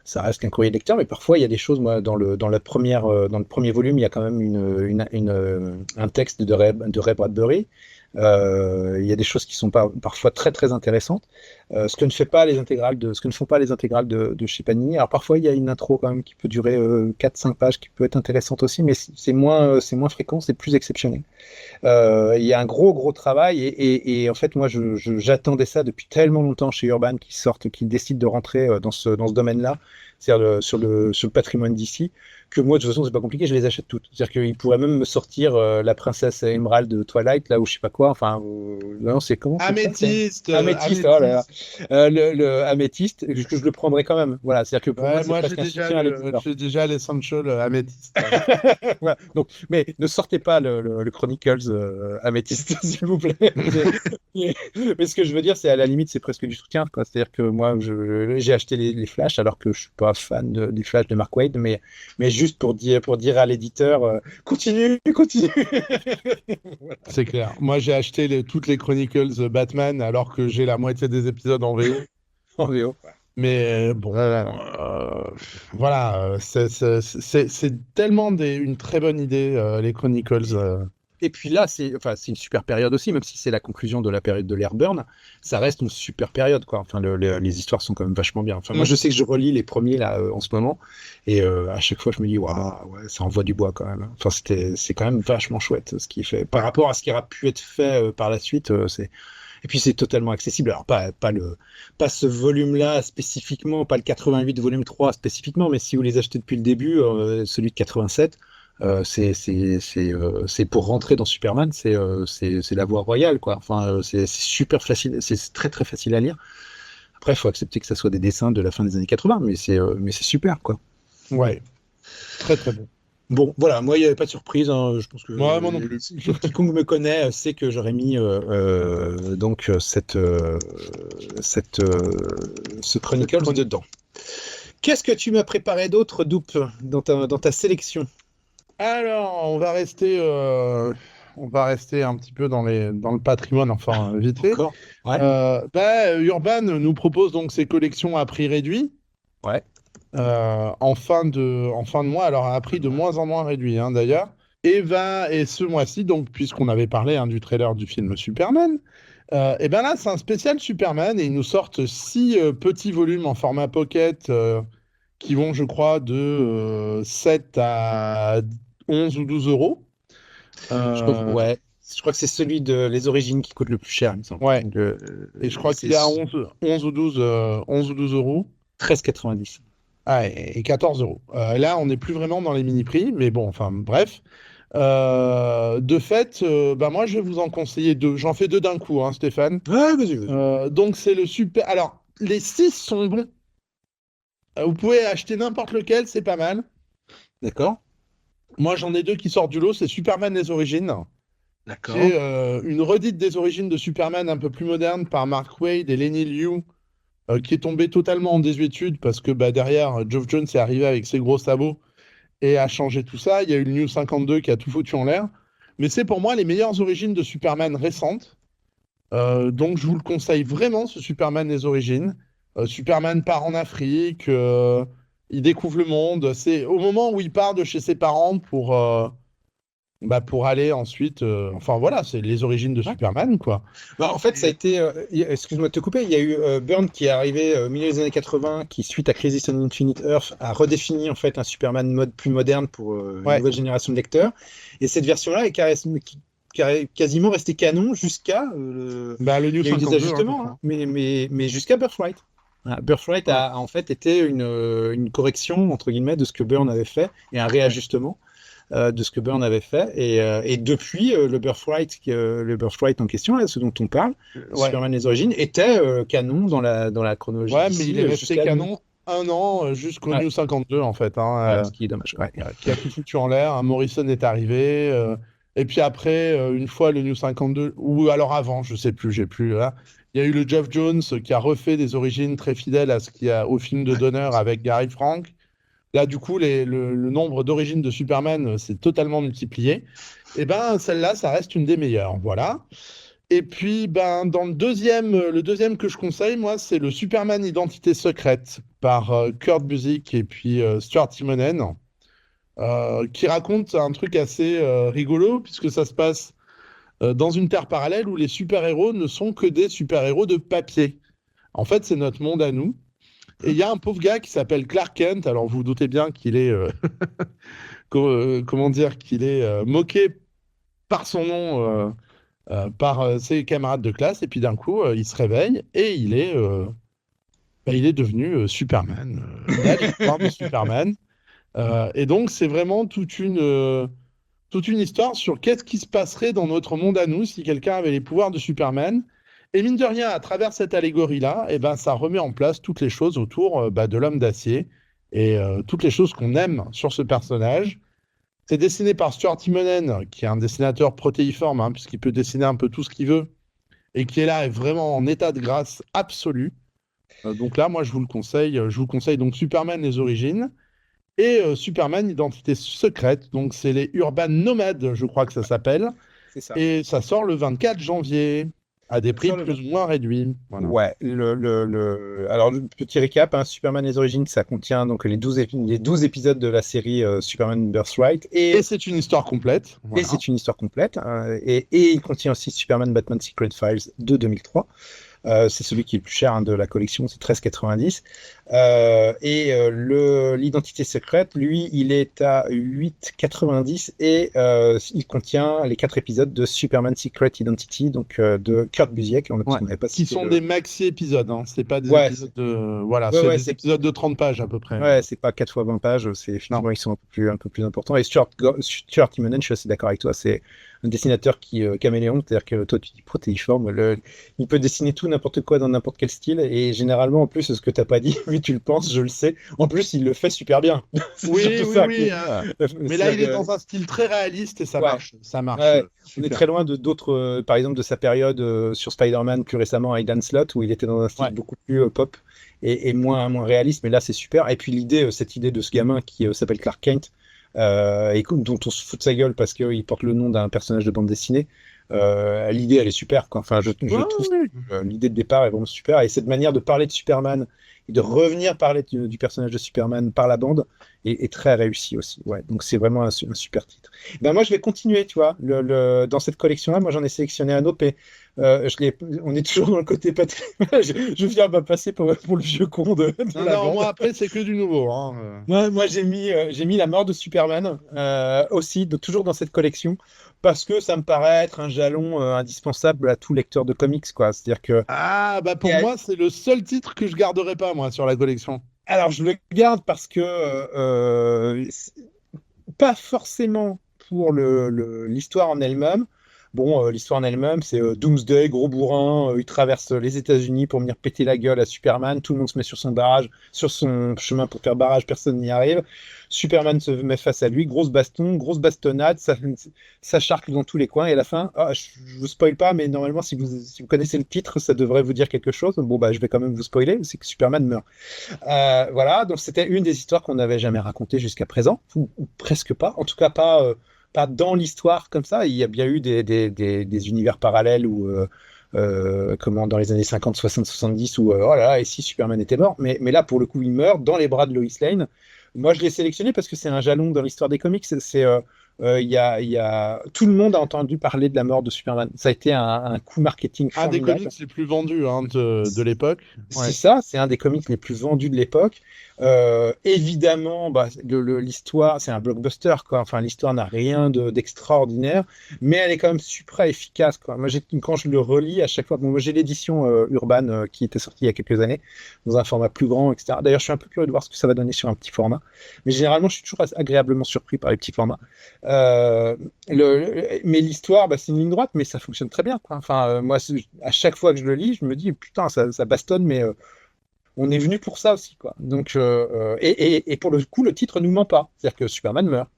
ça reste qu'un courrier de lecteur, mais parfois il y a des choses, moi, dans le premier volume, il y a quand même un texte de Ray Bradbury. Il y a des choses qui sont parfois très très intéressantes. Ce que ne font pas les intégrales de chez Panini. Alors parfois il y a une intro quand même qui peut durer 4-5 pages, qui peut être intéressante aussi, mais c'est moins fréquent, c'est plus exceptionnel. Il y a un gros travail et en fait moi j'attendais ça depuis tellement longtemps chez Urban qu'ils décident de rentrer dans ce domaine-là, c'est-à-dire sur le patrimoine d'ici, que moi de toute façon c'est pas compliqué, je les achète toutes. C'est-à-dire qu'ils pourraient même me sortir la princesse Emerald de Twilight là ou je sais pas quoi, enfin non c'est comment c'est ça c'est Améthyste, Améthyste, oh là là. Améthyste. Le Améthyste, que je le prendrais quand même. Voilà, c'est-à-dire que pour moi Ouais, c'est moi presque un soutien à l'éditeur. j'ai déjà l'Essential Améthyste. Voilà. Donc, mais ne sortez pas le Chronicles Amethyst, s'il vous plaît. Mais ce que je veux dire, c'est à la limite, c'est presque du soutien, quoi. C'est-à-dire que moi, j'ai acheté les Flash alors que je suis pas fan des Flash de Mark Waid, mais juste pour dire à l'éditeur, continue, continue. C'est clair. Moi, j'ai acheté toutes les Chronicles Batman alors que j'ai la moitié des épisodes en VO. En VO. Mais bon, voilà, c'est tellement une très bonne idée, les Chronicles. Et puis là, c'est une super période aussi, même si c'est la conclusion de la période de l'Airburn, ça reste une super période, quoi. Enfin, les histoires sont quand même vachement bien. Enfin, moi, je sais que je relis les premiers là en ce moment, et à chaque fois, je me dis, waouh, ouais, ça envoie du bois quand même. Enfin, c'est quand même vachement chouette ce qui est fait par rapport à ce qui aura pu être fait par la suite. Et puis c'est totalement accessible. Alors pas ce volume-là spécifiquement, pas le 88 volume 3 spécifiquement, mais si vous les achetez depuis le début, celui de 87. C'est pour rentrer dans Superman, c'est la voie royale, quoi. Enfin, c'est super facile, c'est très très facile à lire. Après, il faut accepter que ça soit des dessins de la fin des années 80, mais c'est super, quoi. Ouais, très très bon. Bon, voilà, moi, il n'y avait pas de surprise, hein. Je pense que Moi non plus. quiconque me connaît sait que j'aurais mis donc ce Chronicles dedans. Qu'est-ce que tu m'as préparé d'autre, Doupe, dans ta sélection? Alors, on va rester un petit peu dans le patrimoine, enfin, vite fait. Encore? Ouais, Urban nous propose donc ses collections à prix réduit ouais. en fin de mois, alors à un prix de moins en moins réduit, hein, d'ailleurs. Et ce mois-ci, donc, puisqu'on avait parlé du trailer du film Superman, et ben là, c'est un spécial Superman et ils nous sortent 6 petits volumes en format pocket qui vont, je crois, de 7 à 11 ou 12 euros. Ouais, je crois que c'est celui de Les Origines qui coûte le plus cher, il me semble. Ouais, Donc, et je crois c'est qu'il est à 11 ou 12, 11 ou 12 euros. 13,90. Ah, et 14 euros. Là, on n'est plus vraiment dans les mini-prix, mais bon, enfin, bref. De fait, bah, moi, je vais vous en conseiller deux. J'en fais deux d'un coup, hein, Stéphane. Ouais, vas-y, vas-y. Donc, c'est le super. Alors, les 6 sont bons. Vous pouvez acheter n'importe lequel, c'est pas mal. D'accord. Moi, j'en ai deux qui sortent du lot. C'est Superman les Origines, qui D'accord. est une redite des origines de Superman un peu plus moderne par Mark Waid et Lenny Liu, qui est tombé totalement en désuétude parce que bah, derrière, Geoff Jones est arrivé avec ses gros sabots et a changé tout ça. Il y a eu le New 52 qui a tout foutu en l'air. Mais c'est pour moi les meilleures origines de Superman récentes. Donc je vous le conseille vraiment, ce Superman des origines. Superman part en Afrique, il découvre le monde. C'est au moment où il part de chez ses parents pour aller ensuite. Enfin voilà, c'est les origines de Ouais. Superman, quoi. Bah, en fait, ça a été. Excuse-moi de te couper, il y a eu Byrne qui est arrivé au milieu des années 80, qui, suite à Crisis on Infinite Earth, a redéfini en fait un Superman mode plus moderne pour une Ouais, nouvelle génération de lecteurs. Et cette version-là est quasiment restée canon jusqu'à. bah, le New Il y a eu des 52, hein, je ajustements, hein, crois. mais jusqu'à Birthright. Voilà, Birthright Ouais. a en fait été une correction, entre guillemets, de ce que Byrne avait fait, et un Ouais. réajustement de ce que Byrne avait fait. Et depuis, le Birthright en question, là, ce dont on parle, Ouais. Superman les origines, était canon dans la chronologie Ouais, mais il d'ici est resté jusqu'à nous. canon un an jusqu'au Ouais, New 52, en fait, ouais, hein, ce qui est dommage. Ouais. qui a tout foutu en l'air, hein. Morrison est arrivé. Et puis après, une fois le New 52, ou alors avant, je sais plus, j'ai plus là. Il y a eu le Geoff Jones qui a refait des origines très fidèles à ce qu'il y a au film de Donner avec Gary Frank. Là, du coup, le nombre d'origines de Superman s'est totalement multiplié. Et ben, celle-là, ça reste une des meilleures. Voilà. Et puis, ben, dans le deuxième que je conseille, moi, c'est le Superman Identité secrète par Kurt Busiek et puis Stuart Timonen, qui raconte un truc assez rigolo, puisque ça se passe dans une terre parallèle où les super-héros ne sont que des super-héros de papier. En fait, c'est notre monde à nous. Et il y a un pauvre gars qui s'appelle Clark Kent. Alors, vous vous doutez bien qu'il est, comment dire, qu'il est moqué par son nom, par ses camarades de classe. Et puis d'un coup, il se réveille et il est devenu Superman. Il a les pouvoirs de Superman. Et donc, c'est vraiment toute une histoire sur qu'est-ce qui se passerait dans notre monde à nous si quelqu'un avait les pouvoirs de Superman. Et mine de rien, à travers cette allégorie-là, eh ben, ça remet en place toutes les choses autour bah, de l'homme d'acier et toutes les choses qu'on aime sur ce personnage. C'est dessiné par Stuart Timonen, qui est un dessinateur protéiforme, hein, puisqu'il peut dessiner un peu tout ce qu'il veut, et qui est là, est vraiment en état de grâce absolu. Donc là, moi, je vous le conseille. Je vous conseille donc Superman les origines et Superman Identité secrète. Donc c'est les Urban Nomades, je crois que ça s'appelle. C'est ça. Et ça sort le 24 janvier à des prix Sur le plus ou moins réduits. Voilà. Ouais, alors le petit récap, hein, Superman les origines, ça contient donc les 12 épisodes de la série Superman Birthright Et c'est une histoire complète. et Voilà. c'est une histoire complète, hein, et il contient aussi Superman Batman Secret Files de 2003. C'est celui qui est le plus cher, hein, de la collection, c'est 13,90. L'identité secrète, lui, il est à 8,90 et il contient les 4 épisodes de Superman Secret Identity, donc de Kurt Busiek. Ouais. On n'avait pas Qui cité sont des maxi-épisodes, hein. C'est pas des Ouais, épisodes de. Voilà, ouais, c'est ouais, des épisodes de 30 pages à peu près. ouais, c'est pas 4 fois 20 pages, c'est Non. effectivement, ils sont un peu plus importants. Et Stuart Timonen, je suis assez d'accord avec toi, c'est un dessinateur qui caméléon, c'est-à-dire que toi tu dis protéiforme, il peut dessiner tout, n'importe quoi, dans n'importe quel style, et généralement, en plus, ce que t'as pas dit, lui tu le penses, je le sais, en plus il le fait super bien. C'est Oui, surtout oui, ça oui. Mais là, c'est-à-dire il est dans un style très réaliste et ça ouais, marche. Ça marche ouais, on est super. très loin de d'autres, par exemple de sa période sur Spider-Man plus récemment avec Dan Slott, où il était dans un style Ouais. beaucoup plus pop et moins réaliste, mais là c'est super. Et puis cette idée de ce gamin qui s'appelle Clark Kent, dont on se fout de sa gueule parce qu'il porte le nom d'un personnage de bande dessinée, L'idée, elle est super, quoi. Enfin, je Ouais, trouve ouais. que l'idée de départ est vraiment super. Et cette manière de parler de Superman et de revenir parler du personnage de Superman par la bande est très réussie aussi. Ouais, donc c'est vraiment un super titre. Ben moi, je vais continuer, tu vois. Dans cette collection-là, moi, j'en ai sélectionné un autre. Et, on est toujours dans le côté je viens de passer pour le vieux con de Non, la non, bande. moi après, c'est que du nouveau. Hein. Moi, j'ai mis la mort de Superman aussi, toujours dans cette collection, parce que ça me paraît être un jalon indispensable à tout lecteur de comics, quoi. C'est-à-dire que, Ah, bah pour moi, c'est le seul titre que je garderai pas, moi, sur la collection. alors je le garde parce que pas forcément pour l'histoire en elle-même. Bon, l'histoire en elle-même, c'est Doomsday, gros bourrin, il traverse les États-Unis pour venir péter la gueule à Superman. Tout le monde se met sur son barrage, sur son chemin pour faire barrage, personne n'y arrive. Superman se met face à lui, grosse baston, grosse bastonnade, ça charcle dans tous les coins. Et à la fin, je vous spoil pas, mais normalement, si vous connaissez le titre, ça devrait vous dire quelque chose. Bon, bah, je vais quand même vous spoiler, c'est que Superman meurt. Voilà, donc c'était une des histoires qu'on n'avait jamais racontées jusqu'à présent, ou presque pas, en tout cas pas dans l'histoire comme ça. Il y a bien eu des univers parallèles où, comment, dans les années 50, 60, 70, où, oh là là, et si Superman était mort, mais là, pour le coup, il meurt dans les bras de Lois Lane. Moi, je l'ai sélectionné parce que c'est un jalon dans l'histoire des comics. Tout le monde a entendu parler de la mort de Superman. Ça a été un coup marketing Un des formidable. comics les plus vendus de l'époque. C'est Ouais. ça, c'est un des comics les plus vendus de l'époque. Évidemment, bah, l'histoire, c'est un blockbuster, quoi. Enfin, l'histoire n'a rien d'extraordinaire, mais elle est quand même super efficace, quoi. Moi, quand je le relis à chaque fois, bon, moi, j'ai l'édition Urban qui était sortie il y a quelques années, dans un format plus grand, etc. D'ailleurs, je suis un peu curieux de voir ce que ça va donner sur un petit format. Mais généralement, je suis toujours agréablement surpris par les petits formats. Mais l'histoire, bah, c'est une ligne droite, mais ça fonctionne très bien, quoi. Enfin, moi, à chaque fois que je le lis, je me dis, putain, ça bastonne, mais on est venu pour ça aussi, quoi. Donc, et pour le coup, le titre nous ment pas. C'est-à-dire que Superman meurt.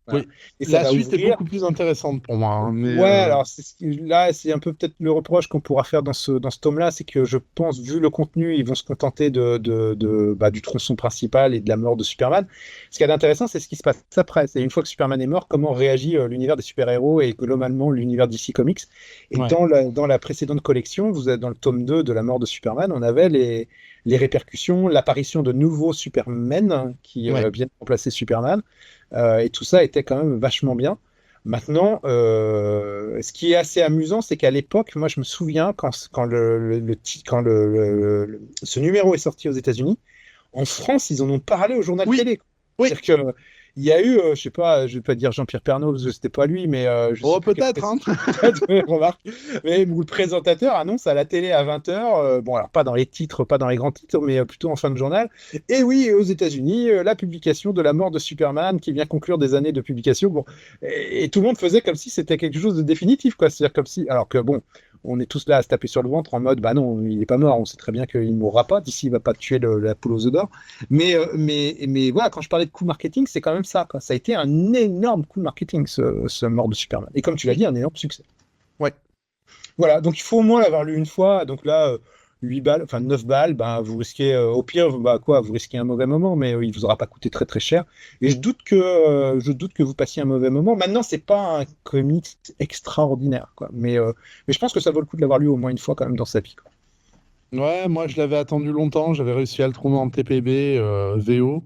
Voilà. Oui. Et ça La va suite est ouvrir. beaucoup plus intéressante pour moi. Mais Ouais, alors là, c'est un peu peut-être le reproche qu'on pourra faire dans ce tome-là, c'est que je pense, vu le contenu, ils vont se contenter bah, du tronçon principal et de la mort de Superman. Ce qui est intéressant, c'est ce qui se passe après. C'est une fois que Superman est mort, comment réagit l'univers des super-héros et globalement l'univers DC Comics. Et ouais. dans la précédente collection, vous êtes dans le tome 2 de la mort de Superman, on avait les répercussions, l'apparition de nouveaux Supermen qui Ouais. viennent remplacer Superman. Et tout ça était quand même vachement bien. Maintenant, ce qui est assez amusant, c'est qu'à l'époque, moi je me souviens ce numéro est sorti aux États-Unis, en France, ils en ont parlé au journal Oui, télé. oui. C'est-à-dire que il y a eu, je sais pas, je vais pas dire Jean-Pierre Pernaut parce que c'était pas lui, mais je sais Oh, plus quel peut-être, hein. remarque. Mais où le présentateur annonce à la télé à 20h, bon alors pas dans les titres, pas dans les grands titres, mais plutôt en fin de journal. Et oui, aux États-Unis, la publication de la mort de Superman qui vient conclure des années de publication. Bon, et tout le monde faisait comme si c'était quelque chose de définitif, quoi. C'est-à-dire comme si, alors que bon, on est tous là à se taper sur le ventre en mode, bah non, il est pas mort, on sait très bien qu'il ne mourra pas, d'ici il va pas tuer la poule aux œufs d'or. Mais voilà, quand je parlais de coup marketing, c'est quand même ça, quoi. Ça a été un énorme coup de marketing, ce mort de Superman. Et comme tu l'as Oui. dit, un énorme succès. Ouais. Voilà, donc il faut au moins l'avoir lu une fois. Donc là, 8 balles, enfin 9 balles, ben, vous risquez, au pire, bah, quoi, vous risquez un mauvais moment, mais il vous aura pas coûté très très cher. Et je doute que vous passiez un mauvais moment. Maintenant, c'est pas un comics extraordinaire, quoi. Mais je pense que ça vaut le coup de l'avoir lu au moins une fois quand même dans sa vie, quoi. Ouais, moi je l'avais attendu longtemps, j'avais réussi à le trouver en TPB, VO.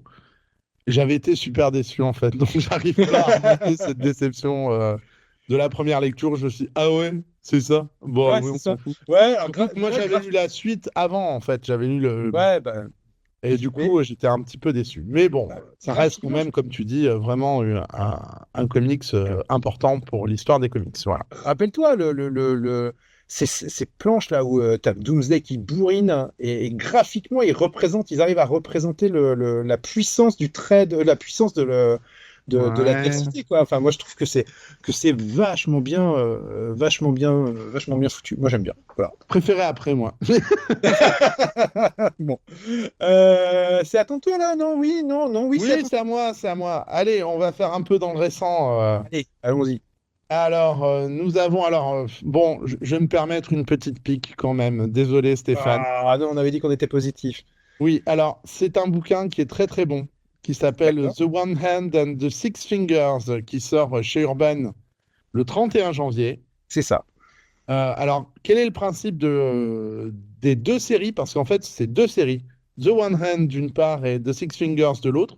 J'avais été super déçu en fait, donc j'arrive pas à remonter cette déception de la première lecture. Je me suis dit, ah ouais, c'est ça? Bon, Ouais, oui, c'est on s'en ça. fout. Ouais, alors, Surtout que moi ouais, j'avais lu la suite avant en fait, j'avais lu le. ouais, bah, Et du mais, coup, j'étais un petit peu déçu. Mais bon, ça reste quand graphiquement, même, comme tu dis, vraiment un comics important pour l'histoire des comics. Voilà. rappelle-toi, ces planches-là où tu as Doomsday qui bourrine et graphiquement, ils arrivent à représenter la puissance du trait, la puissance de Ouais. l'adversité, quoi. Enfin, moi, je trouve que c'est vachement bien foutu. Moi, j'aime bien. Voilà. Préféré après moi. Bon. C'est à ton tour, là? Non, oui, non, non, oui, c'est à Oui, ton c'est tour. à moi, c'est à moi. Allez, on va faire un peu dans le récent. Allez, allons-y. Alors, nous avons. Alors, bon, je vais me permettre une petite pique quand même. Désolé, Stéphane. Ah non, on avait dit qu'on était positif. Oui, alors, c'est un bouquin qui est très très bon, qui s'appelle D'accord. The One Hand and the Six Fingers, qui sort chez Urban le 31 janvier. C'est ça. Alors, quel est le principe des deux séries? Parce qu'en fait, c'est deux séries. The One Hand d'une part et The Six Fingers de l'autre.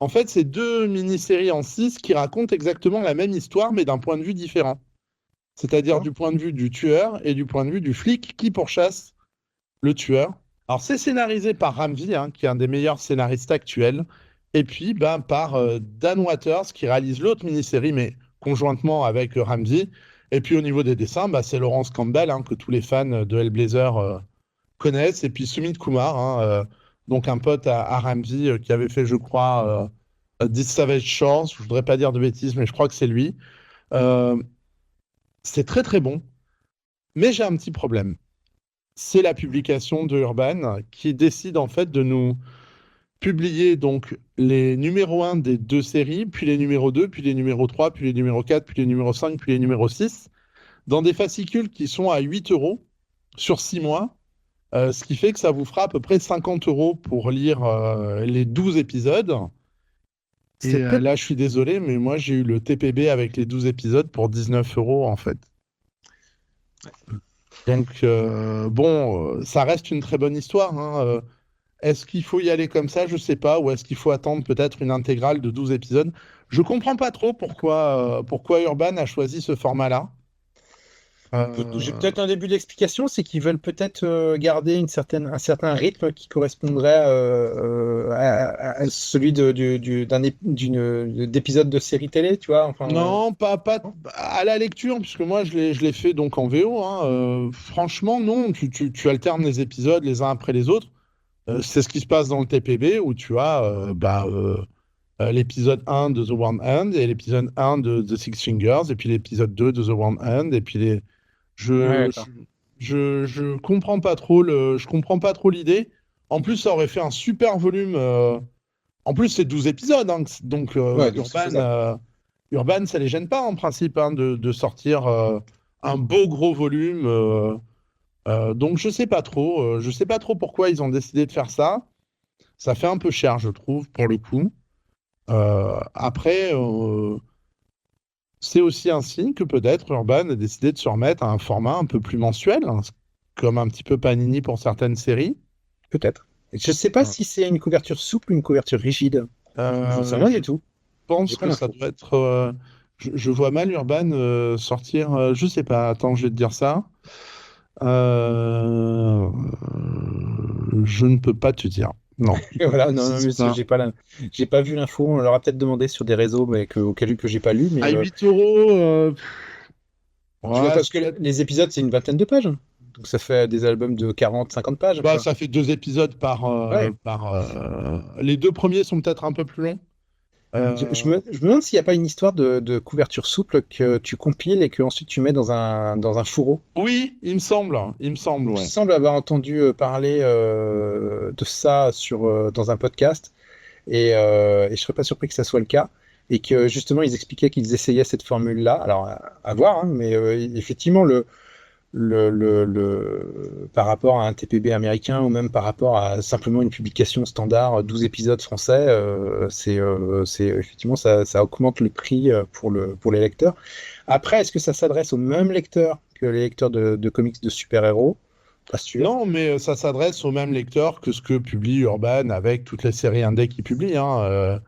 En fait, c'est deux mini-séries en six qui racontent exactement la même histoire, mais d'un point de vue différent. C'est-à-dire D'accord. du point de vue du tueur et du point de vue du flic qui pourchasse le tueur. Alors, c'est scénarisé par Ramsey, hein, qui est un des meilleurs scénaristes actuels, et puis ben, par Dan Waters, qui réalise l'autre mini-série, mais conjointement avec Ramsey. Et puis au niveau des dessins, bah, c'est Laurence Campbell, hein, que tous les fans de Hellblazer connaissent, et puis Sumit Kumar, hein, donc un pote à Ramsey qui avait fait, je crois, This Savage Shores. Je voudrais pas dire de bêtises, mais je crois que c'est lui. Euh, c'est très très bon, mais j'ai un petit problème. C'est la publication de Urban qui décide en fait de nous publier donc les numéros 1 des deux séries, puis les numéros 2, puis les numéros 3, puis les numéros 4, puis les numéros 5, puis les numéros 6, dans des fascicules qui sont à 8 euros sur 6 mois, ce qui fait que ça vous fera à peu près 50 euros pour lire les 12 épisodes. Et C'est peut-être là, je suis désolé, mais moi, j'ai eu le TPB avec les 12 épisodes pour 19 euros, en fait. Donc, bon, ça reste une très bonne histoire, hein. Est-ce qu'il faut y aller comme ça? Je sais pas. Ou est-ce qu'il faut attendre peut-être une intégrale de 12 épisodes? Je comprends pas trop pourquoi Urban a choisi ce format-là. J'ai Euh, peut-être un début d'explication, c'est qu'ils veulent peut-être garder un certain rythme qui correspondrait à celui d'épisode de série télé, tu vois. Enfin, Non, pas non. à la lecture, puisque moi je l'ai fait donc en VO, hein. Franchement, non, tu alternes les épisodes les uns après les autres. C'est ce qui se passe dans le TPB où tu as l'épisode 1 de The One Hand et l'épisode 1 de The Six Fingers et puis l'épisode 2 de The One Hand et puis les. Ouais, Je, d'accord. je comprends pas trop je comprends pas trop l'idée. En plus, ça aurait fait un super volume. En plus, c'est 12 épisodes, hein, donc Ouais, donc c'est faisable. Urban, ça les gêne pas en principe hein, de sortir un beau gros volume. Donc je sais pas trop pourquoi ils ont décidé de faire ça. Ça fait un peu cher, je trouve, pour le coup. Après, c'est aussi un signe que peut-être Urban a décidé de se remettre à un format un peu plus mensuel, hein, comme un petit peu Panini pour certaines séries. Peut-être. Je sais pas si c'est une couverture souple ou une couverture rigide. J'en sais rien Je du tout. pense J'ai pas que ça l'info. doit être. Je vois mal Urban sortir. Je sais pas. Attends, je vais te dire ça. Euh, je ne peux pas te dire. Non. Et voilà, non, non, C'est mais ça. j'ai pas vu l'info. On leur a peut-être demandé sur des réseaux, mais auquel cas que j'ai pas lu. À Mais 8 euros, tu vois, ouais, parce que les épisodes, c'est une vingtaine de pages. Donc ça fait des albums de 40, 50 pages, bah, quoi. ça fait deux épisodes Ouais. les deux premiers sont peut-être un peu plus longs. Je me demande s'il n'y a pas une histoire de couverture souple que tu compiles et que ensuite tu mets dans un fourreau. Oui, il me semble. Il me semble, Il me ouais. semble avoir entendu parler de ça dans un podcast et je serais pas surpris que ça soit le cas. Et que justement, ils expliquaient qu'ils essayaient cette formule-là. Alors, à voir, hein, mais effectivement, par rapport à un TPB américain ou même par rapport à simplement une publication standard, 12 épisodes français, effectivement, ça augmente le prix pour les lecteurs. Après, est-ce que ça s'adresse aux mêmes lecteurs que les lecteurs de comics de super-héros? Pas sûr. Non, mais ça s'adresse au même lecteur que ce que publie Urban avec toutes les séries indé qu'il publie, hein.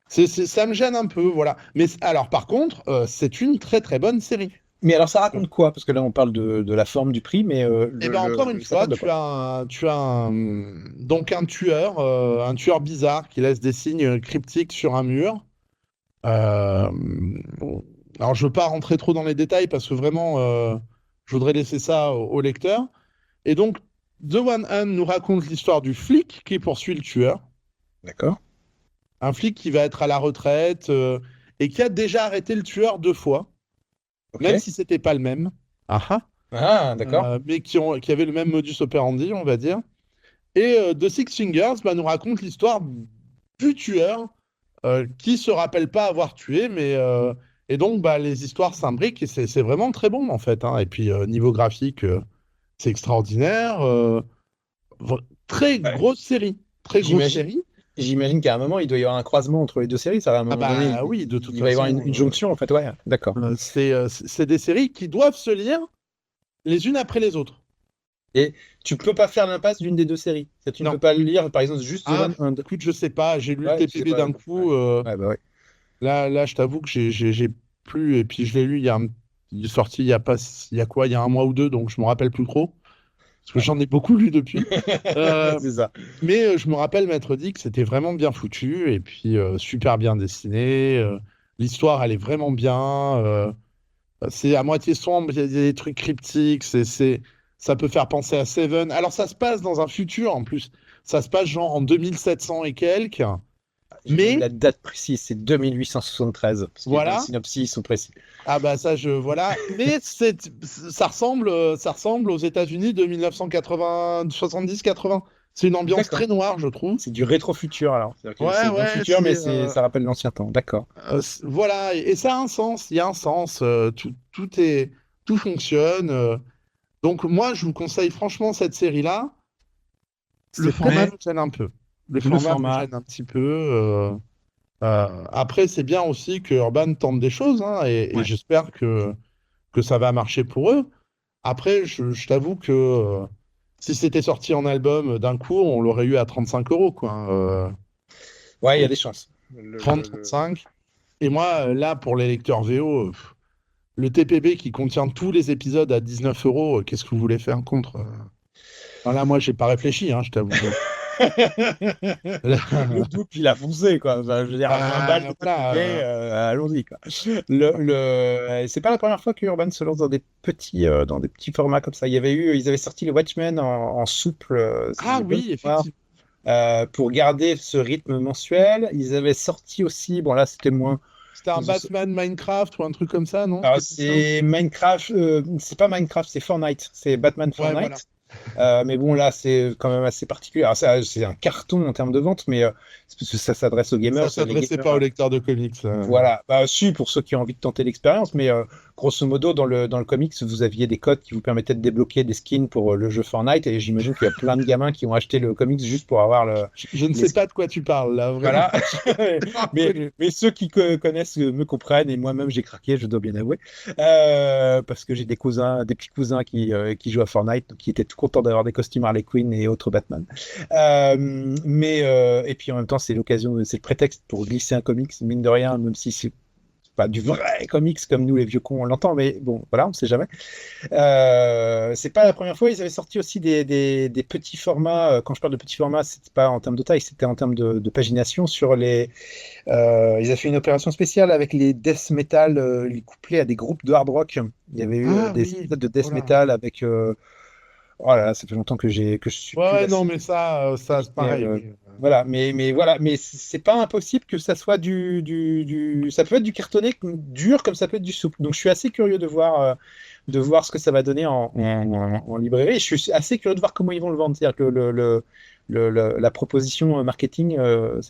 Ça me gêne un peu, voilà. Mais alors, par contre, c'est une très très bonne série. Mais alors, ça raconte quoi? Parce que là, on parle de la forme du prix, mais Et ben encore une ça fois, parle de quoi? donc un tueur bizarre qui laisse des signes cryptiques sur un mur. Euh, alors je veux pas rentrer trop dans les détails parce que vraiment, je voudrais laisser ça au lecteur. Et donc, The One Hand nous raconte l'histoire du flic qui poursuit le tueur, D'accord. un flic qui va être à la retraite et qui a déjà arrêté le tueur deux fois, même Ok. si c'était pas le même. Ah ah. Ah, d'accord. Mais qui avait le même modus operandi, on va dire. Et The Six Fingers nous raconte l'histoire du tueur qui se rappelle pas avoir tué, et donc bah, les histoires s'imbriquent et c'est vraiment très bon en fait, hein. Et puis niveau graphique, c'est extraordinaire. Très Ouais. grosse série, très grosse J'imagine, série. j'imagine qu'à un moment, il doit y avoir un croisement entre les deux séries. Ça, à un Ah moment donné, bah oui, de toute il va y avoir façon, une jonction, en fait. Ouais, d'accord. c'est des séries qui doivent se lire les unes après les autres. Et tu peux pas faire l'impasse d'une des deux séries. Tu ne Non. peux pas lire, par exemple, juste The Ah, One Hand. écoute, je sais pas, j'ai lu le Ouais, tu sais TPB pas. d'un coup. Ouais, bah ouais. Là, je t'avoue que j'ai plus. Et puis je l'ai lu, il est sorti il y a pas, il y a quoi, il y a un mois ou deux, donc je me rappelle plus trop. Parce que Ouais. j'en ai beaucoup lu depuis. Euh, C'est ça. mais je me rappelle m'être dit que c'était vraiment bien foutu et puis super bien dessiné. L'histoire, elle est vraiment bien. C'est à moitié sombre, il y a des trucs cryptiques. Ça peut faire penser à Seven. Alors ça se passe dans un futur en plus. Ça se passe genre en 2700 et quelques. J'ai même Mais la date précise, c'est 2873. Parce que dans le voilà. synopsis, ils sont précis. Ah bah ça je voilà, mais ça ressemble aux États-Unis de 1980 70-80. C'est une ambiance D'accord. très noire, je trouve. C'est du rétro-futur alors. C'est-à-dire que Ouais c'est dans le ouais, futur, mais ça rappelle l'ancien temps. D'accord. voilà et ça a un sens, il y a un sens, tout fonctionne. Donc moi je vous conseille franchement cette série-là. Le C'est format me prêt. gêne un peu. Le Le format me format. gêne un petit peu. Après c'est bien aussi que Urban tente des choses hein, et Ouais. j'espère que ça va marcher pour eux. Après, je t'avoue que si c'était sorti en album d'un coup, on l'aurait eu à 35 euros, quoi. Ouais, il y a des chances. 30-35. Et moi, là, pour les lecteurs VO, le TPB qui contient tous les épisodes à 19 euros, qu'est-ce que vous voulez faire contre? Enfin, là, moi, j'ai pas réfléchi, hein, je t'avoue. Le double, il a foncé, quoi. Enfin, je veux dire, 20 balles de Voilà. TPP, allons-y, quoi. C'est pas la première fois que Urban se lance dans des petits formats comme ça. Ils avaient sorti les Watchmen en souple, si j'ai Ah bonne oui, mémoire, effectivement. pour garder ce rythme mensuel. Ils avaient sorti aussi, bon là, c'était moins. C'était un Batman Minecraft ou un truc comme ça, non? Alors, C'était pas ça? c'est Minecraft, c'est pas Minecraft, c'est Fortnite, c'est Batman Ouais, voilà. Fortnite. Mais bon, là, c'est quand même assez particulier. Alors, c'est un carton en termes de vente, mais c'est parce que ça s'adresse aux Ça gamers. Les s'adressait pas aux gamers, lecteurs de comics. voilà. Bah, si, pour ceux qui ont envie de tenter l'expérience, mais grosso modo, dans le comics, vous aviez des codes qui vous permettaient de débloquer des skins pour le jeu Fortnite, et j'imagine qu'il y a plein de gamins qui ont acheté le comics juste pour avoir Je ne les sais skins. pas de quoi tu parles, là, vraiment. Voilà. Mais ceux qui connaissent me comprennent, et moi-même j'ai craqué, je dois bien avouer. Parce que j'ai des petits cousins qui jouent à Fortnite, donc qui étaient tout contents d'avoir des costumes Harley Quinn et autres Batman. Et puis en même temps, c'est l'occasion, c'est le prétexte pour glisser un comics, mine de rien, même si c'est pas du vrai comics comme nous les vieux cons on l'entend, mais bon, voilà, on sait jamais. C'est pas la première fois. Ils avaient sorti aussi des petits formats. Quand je parle de petits formats, c'était pas en termes de taille, c'était en termes de pagination sur les. Ils avaient fait une opération spéciale avec les death metal, les couplés à des groupes de hard rock. Il y avait eu Ah des oui, épisodes de death voilà. metal avec. Oh là là, ça fait longtemps que je suis Ouais, plus ouais, la non, mais ça c'est mais, pareil, oui. voilà, mais voilà, mais c'est pas impossible que ça soit ça peut être du cartonné dur comme ça peut être du souple. Donc je suis assez curieux de voir ce que ça va donner en librairie. Et je suis assez curieux de voir comment ils vont le vendre. C'est-à-dire que la proposition marketing,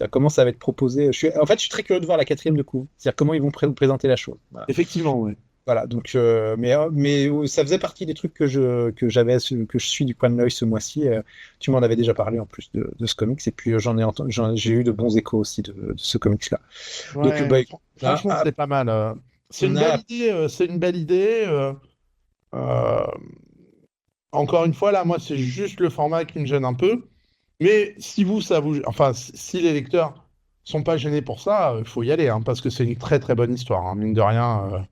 comment ça va être proposé. En fait, je suis très curieux de voir la quatrième de coup. C'est-à-dire comment ils vont présenter la chose. Voilà. Effectivement, ouais. Voilà, donc, mais ça faisait partie des trucs que je suis du coin de l'œil ce mois-ci. Tu m'en avais déjà parlé en plus de ce comics, et puis j'ai eu de bons échos aussi de ce comics-là. Donc, Ouais, bah, franchement, c'est pas mal. C'est on une belle a, idée, c'est une belle idée. Euh, Encore une fois, là, moi, c'est juste le format qui me gêne un peu. Mais si vous, ça vous... Enfin, si les lecteurs sont pas gênés pour ça, il faut y aller, hein, parce que c'est une très très bonne histoire, hein, mine de rien.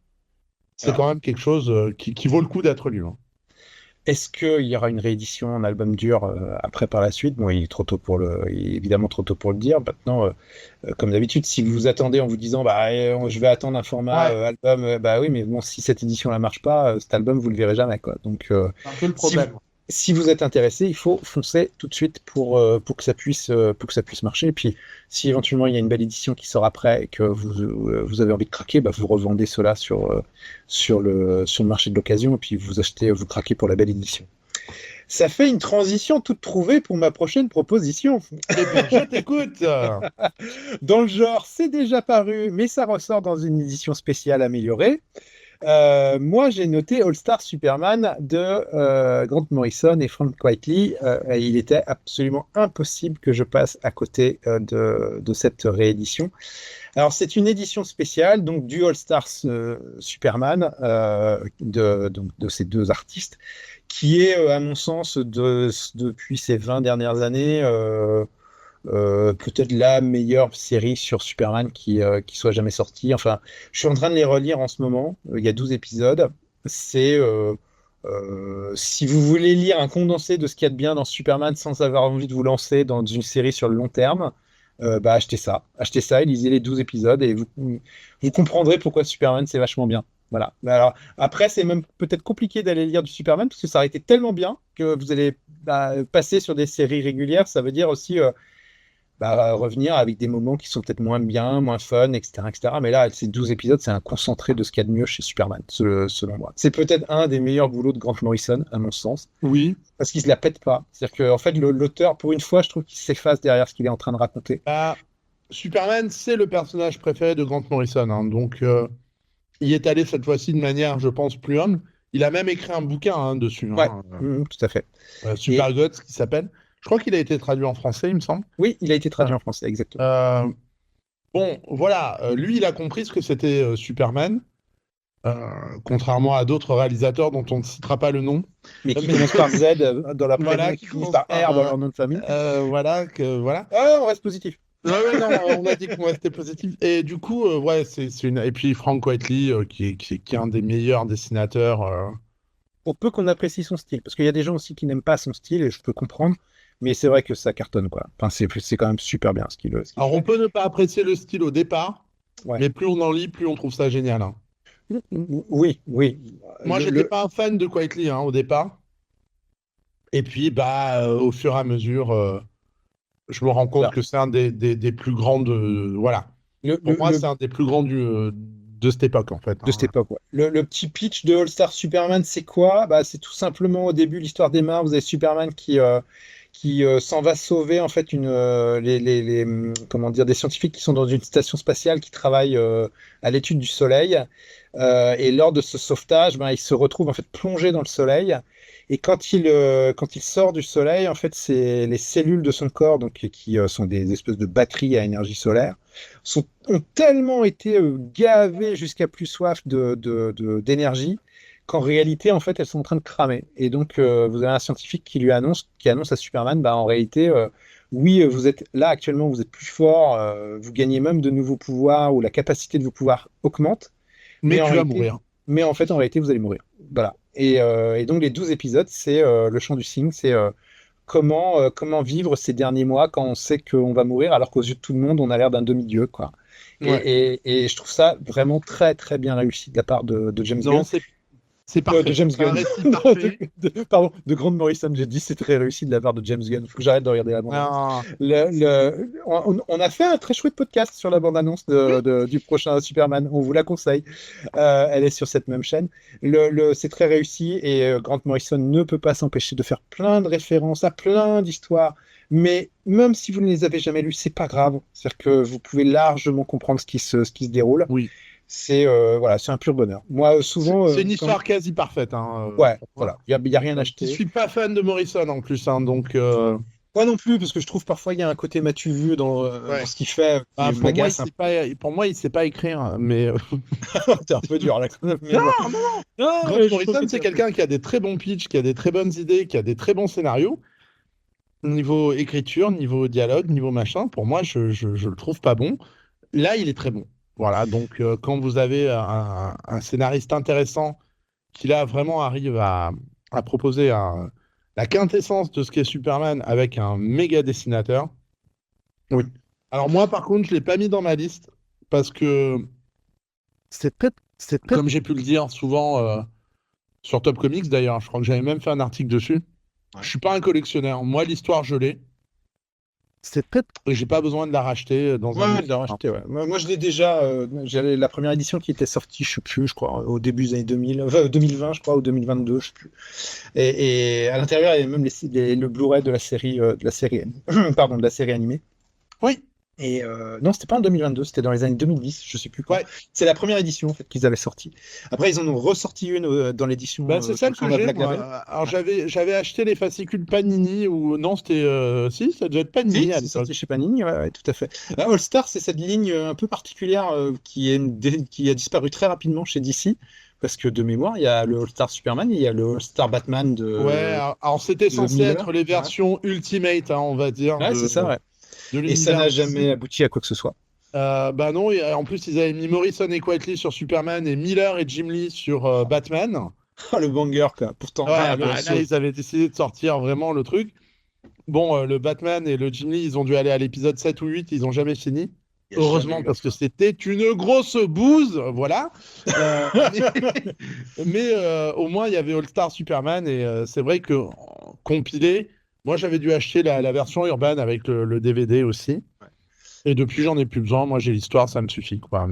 C'est alors, quand même quelque chose qui vaut le coup d'être lu, hein. est-ce qu'il y aura une réédition en album dur après par la suite? Bon, il est évidemment trop tôt pour le dire. Maintenant, comme d'habitude, si vous vous attendez en vous disant, bah, je vais attendre un format Ouais, album, bah oui, mais bon, si cette édition-là marche pas, cet album, vous le verrez jamais, quoi. Donc, c'est un peu le si vous, problème. si vous êtes intéressé, il faut foncer tout de suite pour que ça puisse marcher. Et puis, si éventuellement il y a une belle édition qui sort après et que vous avez envie de craquer, bah, vous revendez cela sur le marché de l'occasion, et puis vous craquez pour la belle édition. Ça fait une transition toute trouvée pour ma prochaine proposition. Eh bien, je t'écoute. Dans le genre, c'est déjà paru, mais ça ressort dans une édition spéciale améliorée. Moi, j'ai noté All Star Superman de Grant Morrison et Frank Quitely. Il était absolument impossible que je passe à côté de cette réédition. Alors, c'est une édition spéciale donc du All Stars Superman donc, de ces deux artistes, qui est, à mon sens, depuis ces 20 dernières années, peut-être la meilleure série sur Superman qui soit jamais sortie. Enfin, je suis en train de les relire en ce moment. Il y a 12 épisodes. C'est si vous voulez lire un condensé de ce qu'il y a de bien dans Superman sans avoir envie de vous lancer dans une série sur le long terme, bah achetez ça. Achetez ça et lisez les 12 épisodes et vous comprendrez pourquoi Superman c'est vachement bien. Voilà. Mais alors, après, c'est même peut-être compliqué d'aller lire du Superman parce que ça aurait été tellement bien que vous allez passer sur des séries régulières. Ça veut dire aussi revenir avec des moments qui sont peut-être moins bien, moins fun, etc., etc. Mais là, ces 12 épisodes, c'est un concentré de ce qu'il y a de mieux chez Superman, selon moi. C'est peut-être un des meilleurs boulots de Grant Morrison, à mon sens, Oui. parce qu'il se la pète pas. C'est-à-dire que, en fait, l'auteur, pour une fois, je trouve qu'il s'efface derrière ce qu'il est en train de raconter. Bah, Superman, c'est le personnage préféré de Grant Morrison, hein, donc il est allé cette fois-ci de manière, je pense, plus humble. Il a même écrit un bouquin dessus, Ouais, hein, tout à fait. Super Gods, qui s'appelle. Je crois qu'il a été traduit en français, il me semble. Oui, il a été traduit en français, exactement. Bon, voilà, lui, il a compris ce que c'était Superman, contrairement à d'autres réalisateurs dont on ne citera pas le nom. Mais qui commence par Z dans la Voilà, prénom, qui finit par R dans leur nom de famille. Voilà. Ah, on reste positif. Ouais, non, on a dit qu'on restait positif. Et du coup, ouais, c'est une. Et puis Frank Quitely, qui est un des meilleurs dessinateurs. Pour peu qu'on apprécie son style, parce qu'il y a des gens aussi qui n'aiment pas son style, et je peux comprendre, mais c'est vrai que ça cartonne, quoi. Enfin, c'est quand même super bien ce qu'il Alors, fait. on peut ne pas apprécier le style au départ, Ouais. mais plus on en lit, plus on trouve ça génial, hein. Oui, oui. Moi, j'étais pas un fan de Quitely au départ. Et puis, au fur et à mesure, je me rends compte que c'est un des plus grands de. Voilà. Pour moi, c'est un des plus grands de cette époque, en fait, de cette époque, ouais. Le petit pitch de All Star Superman, c'est quoi? Bah, c'est tout simplement au début l'histoire démarre. Vous avez Superman qui s'en va sauver en fait comment dire, des scientifiques qui sont dans une station spatiale qui travaillent à l'étude du Soleil. Et lors de ce sauvetage, ben, il se retrouve en fait plongé dans le Soleil. Et quand il sort du Soleil, en fait, c'est les cellules de son corps, donc qui sont des espèces de batteries à énergie solaire, ont tellement été gavées jusqu'à plus soif d'énergie qu'en réalité, en fait, elles sont en train de cramer. Et donc, vous avez un scientifique qui annonce à Superman, bah, en réalité, oui, vous êtes là actuellement, vous êtes plus fort, vous gagnez même de nouveaux pouvoirs ou la capacité de vos pouvoirs augmente, Mais tu vas mourir. mais en fait, en réalité, vous allez mourir. Voilà. Et donc, les 12 épisodes, c'est le chant du cygne, c'est comment vivre ces derniers mois quand on sait qu'on va mourir, alors qu'aux yeux de tout le monde, on a l'air d'un demi-dieu, quoi. Ouais. Et je trouve ça vraiment très, très bien réussi de la part de James Gunn. Non, c'est parfait. De James C'est un Gunn. récit parfait. Pardon, de Grant Morrison, j'ai dit c'est très réussi de la part de James Gunn. Faut que j'arrête de regarder la bande-annonce. On a fait un très chouette podcast sur la bande-annonce du prochain Superman. On vous la conseille. Elle est sur cette même chaîne. C'est très réussi et Grant Morrison ne peut pas s'empêcher de faire plein de références à plein d'histoires. Mais même si vous ne les avez jamais lues, c'est pas grave. C'est-à-dire que vous pouvez largement comprendre ce qui se déroule. Oui. C'est voilà, c'est un pur bonheur. Moi, souvent. C'est une histoire quasi parfaite, hein. Ouais, voilà. Il y a rien à acheter. Je suis pas fan de Morrison en plus, hein, donc. Moi non plus, parce que je trouve parfois il y a un côté Mathieu Vu dans ce qu'il fait. Pour moi, il sait pas écrire, mais. T'es un peu dur là. Quand même, mais non, bon. non, non. Non, Grant mais je Morrison, trouve que c'est quelqu'un qui a des très bons pitchs, qui a des très bonnes idées, qui a des très bons scénarios. Niveau écriture, niveau dialogue, niveau machin, pour moi, je le trouve pas bon. Là, il est très bon. Voilà, donc quand vous avez un scénariste intéressant qui là vraiment arrive à proposer la quintessence de ce qu'est Superman avec un méga dessinateur. Oui. Alors moi, par contre, je l'ai pas mis dans ma liste parce que c'est très, comme j'ai pu le dire souvent sur Top Comics d'ailleurs, je crois que j'avais même fait un article dessus. Je suis pas un collectionneur. Moi, l'histoire, je l'ai. Et j'ai pas besoin de la racheter dans un. De la racheter, ouais. Moi, je l'ai déjà. J'avais la première édition qui était sortie, je sais plus, je crois, au début des années 2000, 2020, je crois, ou 2022, je sais plus. Et à l'intérieur, il y avait même le Blu-ray de la série, pardon, de la série animée. Oui. Et non, c'était pas en 2022, c'était dans les années 2010, je sais plus quand. Ouais, C'est la première édition en fait qu'ils avaient sorti. Après, ils en ont ressorti une dans l'édition bah, c'est celle que Transforma j'ai, Black moi. Label. Alors, Ouais. j'avais acheté les fascicules Panini, ou non, c'était. Si, ça devait être Si, Panini à c'est l'époque. sorti chez Panini, ouais, ouais, tout à fait. Ah, All Star, c'est cette ligne un peu particulière qui a disparu très rapidement chez DC. Parce que de mémoire, il y a le All Star Superman, et il y a le All Star Batman Ouais, alors c'était de censé Miller. être les Ouais, versions Ultimate, hein, on va dire, ouais, c'est ça, ouais. de Et ça l'univers n'a jamais DC. abouti à quoi que ce soit. Bah non, en plus, ils avaient mis Morrison et Quitely sur Superman et Miller et Jim Lee sur Batman. Oh, le banger, quoi. Pourtant, Ouais, ah, bah là, ils avaient décidé de sortir vraiment le truc. Bon, le Batman et le Jim Lee, ils ont dû aller à l'épisode 7 ou 8, ils n'ont jamais fini. il n'y a jamais Heureusement, eu la parce que fin. c'était une grosse bouse, voilà. Mais au moins, il y avait All-Star Superman, et c'est vrai que compilé, moi, j'avais dû acheter la version urbaine avec le DVD aussi. Et depuis, j'en ai plus besoin. Moi, j'ai l'histoire, ça me suffit, quoi.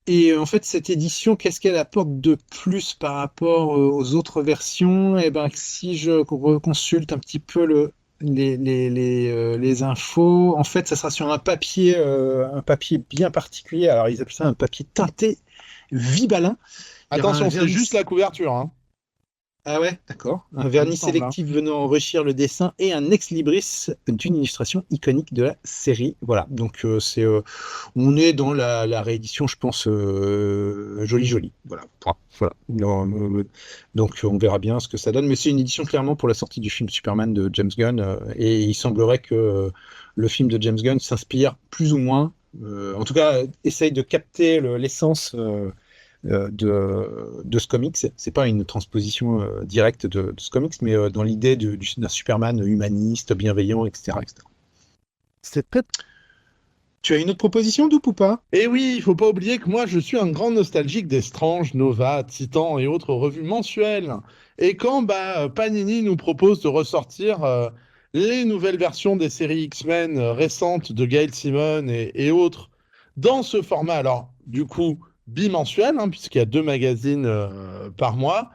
Et en fait, cette édition, qu'est-ce qu'elle apporte de plus par rapport aux autres versions? Eh ben, si je reconsulte un petit peu les infos, en fait, ça sera sur un papier bien particulier. Alors, ils appellent ça un papier teinté Vibalin. Il y aura un Attention, c'est juste vernis. la couverture, hein, Ah ouais, d'accord. Un il me vernis semble, hein. sélectif venant enrichir le dessin et un ex-libris d'une illustration iconique de la série. Voilà, donc on est dans la réédition, je pense, jolie jolie. Voilà, point. Voilà. Non, donc on verra bien ce que ça donne, mais c'est une édition clairement pour la sortie du film Superman de James Gunn, et il semblerait que le film de James Gunn s'inspire plus ou moins, en tout cas, essaye de capter l'essence. De ce comics. C'est pas une transposition directe de ce comics, mais dans l'idée d'un Superman humaniste, bienveillant, etc., etc. C'est très. Tu as une autre proposition, Doop, ou pas? Et oui, il faut pas oublier que moi, je suis un grand nostalgique des Strange, Nova, Titan et autres revues mensuelles. Et quand Panini nous propose de ressortir les nouvelles versions des séries X-Men récentes de Gail Simone et autres dans ce format, alors du coup bimensuel, hein, puisqu'il y a 2 magazines par mois,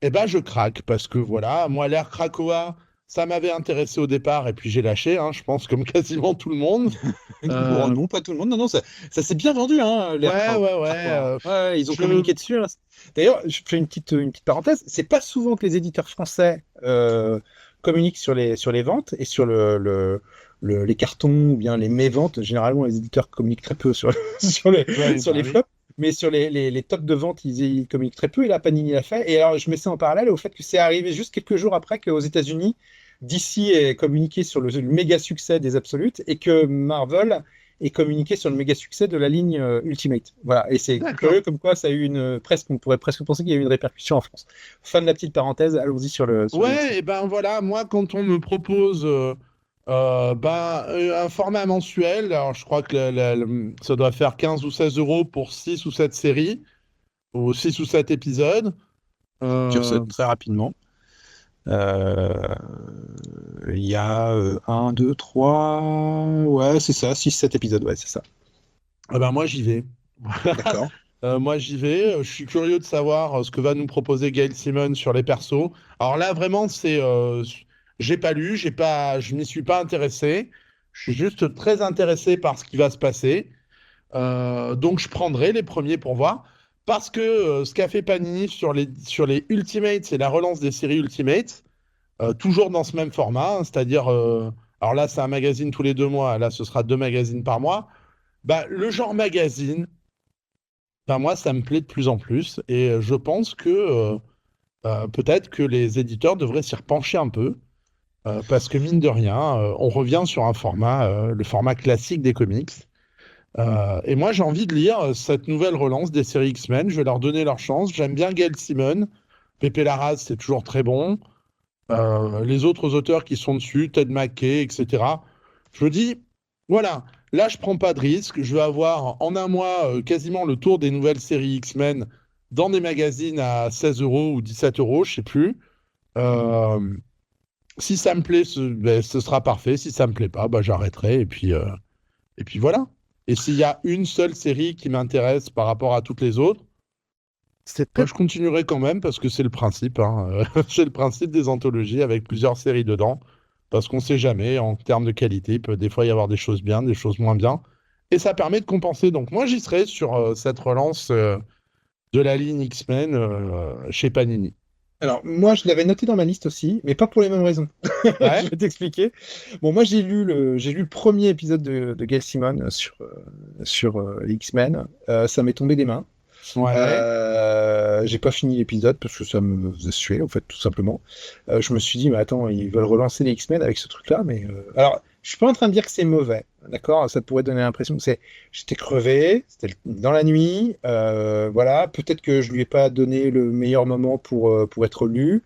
eh ben je craque parce que voilà, moi l'ère Krakoa, ça m'avait intéressé au départ et puis j'ai lâché, hein, je pense comme quasiment tout le monde. Bon, Euh, non, pas tout le monde. Non, non, ça s'est bien vendu, hein, ouais, ouais, ouais. Krakoa. Ouais, ouais, ils ont Je communiqué dessus, hein. D'ailleurs, je fais une petite parenthèse. C'est pas souvent que les éditeurs français communiquent sur les ventes et sur les cartons ou bien les méventes. Généralement, les éditeurs communiquent très peu sur, Ouais, sur bah les oui. flops. Mais sur les tops de vente, ils communiquent très peu. Et là, Panini l'a fait. Et alors, je mets ça en parallèle au fait que c'est arrivé juste quelques jours après qu'aux États-Unis, DC ait communiqué sur le méga succès des Absolutes et que Marvel ait communiqué sur le méga succès de la ligne Ultimate. Voilà. Et c'est D'accord. curieux comme quoi ça a eu on pourrait presque penser qu'il y a eu une répercussion en France. Fin de la petite parenthèse, allons-y sur le Ouais, X-Men. et ben voilà, moi, quand on me propose un format mensuel, alors je crois que ça doit faire 15 ou 16 euros pour 6 ou 7 séries, ou 6 ou 7 épisodes. Sur ce, Euh, très rapidement. Euh, Il y a 1, 2, 3, ouais, c'est ça, 6 7 épisodes, ouais, c'est ça. eh ben moi, j'y vais. D'accord. Moi, j'y vais. Je suis curieux de savoir ce que va nous proposer Gail Simone sur les persos. Alors là, vraiment, j'ai pas lu, je m'y suis pas intéressé. Je suis juste très intéressé par ce qui va se passer. Donc je prendrai les premiers pour voir. Parce que ce qu'a fait Panini sur les Ultimates, c'est la relance des séries Ultimates, toujours dans ce même format, hein, c'est-à-dire, alors là c'est un magazine tous les 2 mois, là ce sera 2 magazines par mois. Bah, le genre magazine, bah, moi ça me plaît de plus en plus, et je pense que peut-être que les éditeurs devraient s'y repencher un peu, parce que mine de rien, on revient sur un format, le format classique des comics. Et moi, j'ai envie de lire cette nouvelle relance des séries X-Men. Je vais leur donner leur chance. J'aime bien Gail Simone. Pepe Larraz, c'est toujours très bon. Les autres auteurs qui sont dessus, Ted McKay, etc. Je me dis, voilà, là, je prends pas de risque. Je vais avoir en un mois quasiment le tour des nouvelles séries X-Men dans des magazines à 16 euros ou 17 euros, je sais plus. Euh, Si ça me plaît, ce sera parfait. Si ça me plaît pas, bah, j'arrêterai. Et puis voilà. Et s'il y a une seule série qui m'intéresse par rapport à toutes les autres, C'est bah, peut-être je continuerai quand même parce que c'est le principe, hein. C'est le principe des anthologies avec plusieurs séries dedans. parce qu'on sait jamais, en termes de qualité, il peut des fois y avoir des choses bien, des choses moins bien, et ça permet de compenser. Donc moi, j'y serai sur cette relance de la ligne X-Men chez Panini. Alors, moi, je l'avais noté dans ma liste aussi, mais pas pour les mêmes raisons. Ouais, Je vais t'expliquer. Bon, moi, j'ai lu le premier épisode de Gail Simone sur X-Men. Ça m'est tombé des mains. ouais. J'ai pas fini l'épisode parce que ça me faisait suer, en fait, tout simplement. Je me suis dit, mais attends, ils veulent relancer les X-Men avec ce truc-là, mais alors, je suis pas en train de dire que c'est mauvais, d'accord? Ça pourrait donner l'impression que j'étais crevé, c'était dans la nuit, voilà. Peut-être que je lui ai pas donné le meilleur moment pour être lu.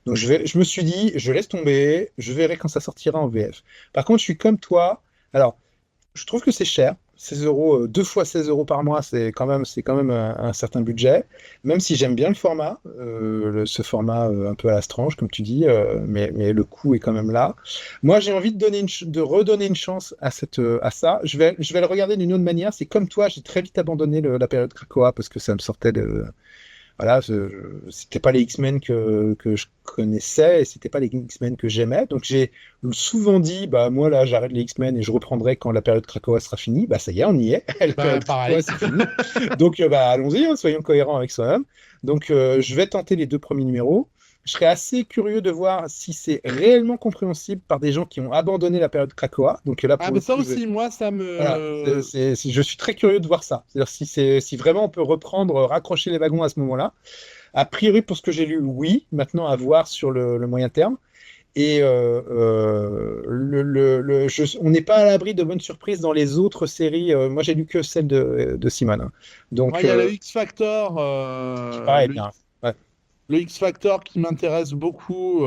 Donc je me suis dit, je laisse tomber, je verrai quand ça sortira en VF. Par contre, je suis comme toi. Alors, je trouve que c'est cher. 16 euros, 2 fois 16 € par mois, c'est quand même un certain budget. Même si j'aime bien le format, ce format un peu à la Strange, comme tu dis, mais le coût est quand même là. Moi, j'ai envie de redonner une chance à ça. Je vais le regarder d'une autre manière. C'est comme toi, j'ai très vite abandonné la période Krakoa parce que ça me sortait de, voilà, c'était pas les X-Men que je connaissais et c'était pas les X-Men que j'aimais. Donc j'ai souvent dit, bah moi là j'arrête les X-Men et je reprendrai quand la période Krakoa sera finie. Bah ça y est, on y est. La Bah, période Krakoa pareil. c'est fini. Donc bah allons-y, hein, soyons cohérents avec soi-même. Donc je vais tenter les 2 premiers numéros. Je serais assez curieux de voir si c'est réellement compréhensible par des gens qui ont abandonné la période Krakoa. Donc là Ah, pour mais le ça coup, aussi, moi, ça voilà, me... je suis très curieux de voir ça. C'est-à-dire si vraiment on peut reprendre, raccrocher les wagons à ce moment-là. A priori, pour ce que j'ai lu, oui. Maintenant, à voir sur le moyen terme. Et on n'est pas à l'abri de bonnes surprises dans les autres séries. Moi, j'ai lu que celle de Simon, hein. Ouais, Donc, il y a le X Factor, qui paraît bien. Ouais. le X Factor qui m'intéresse beaucoup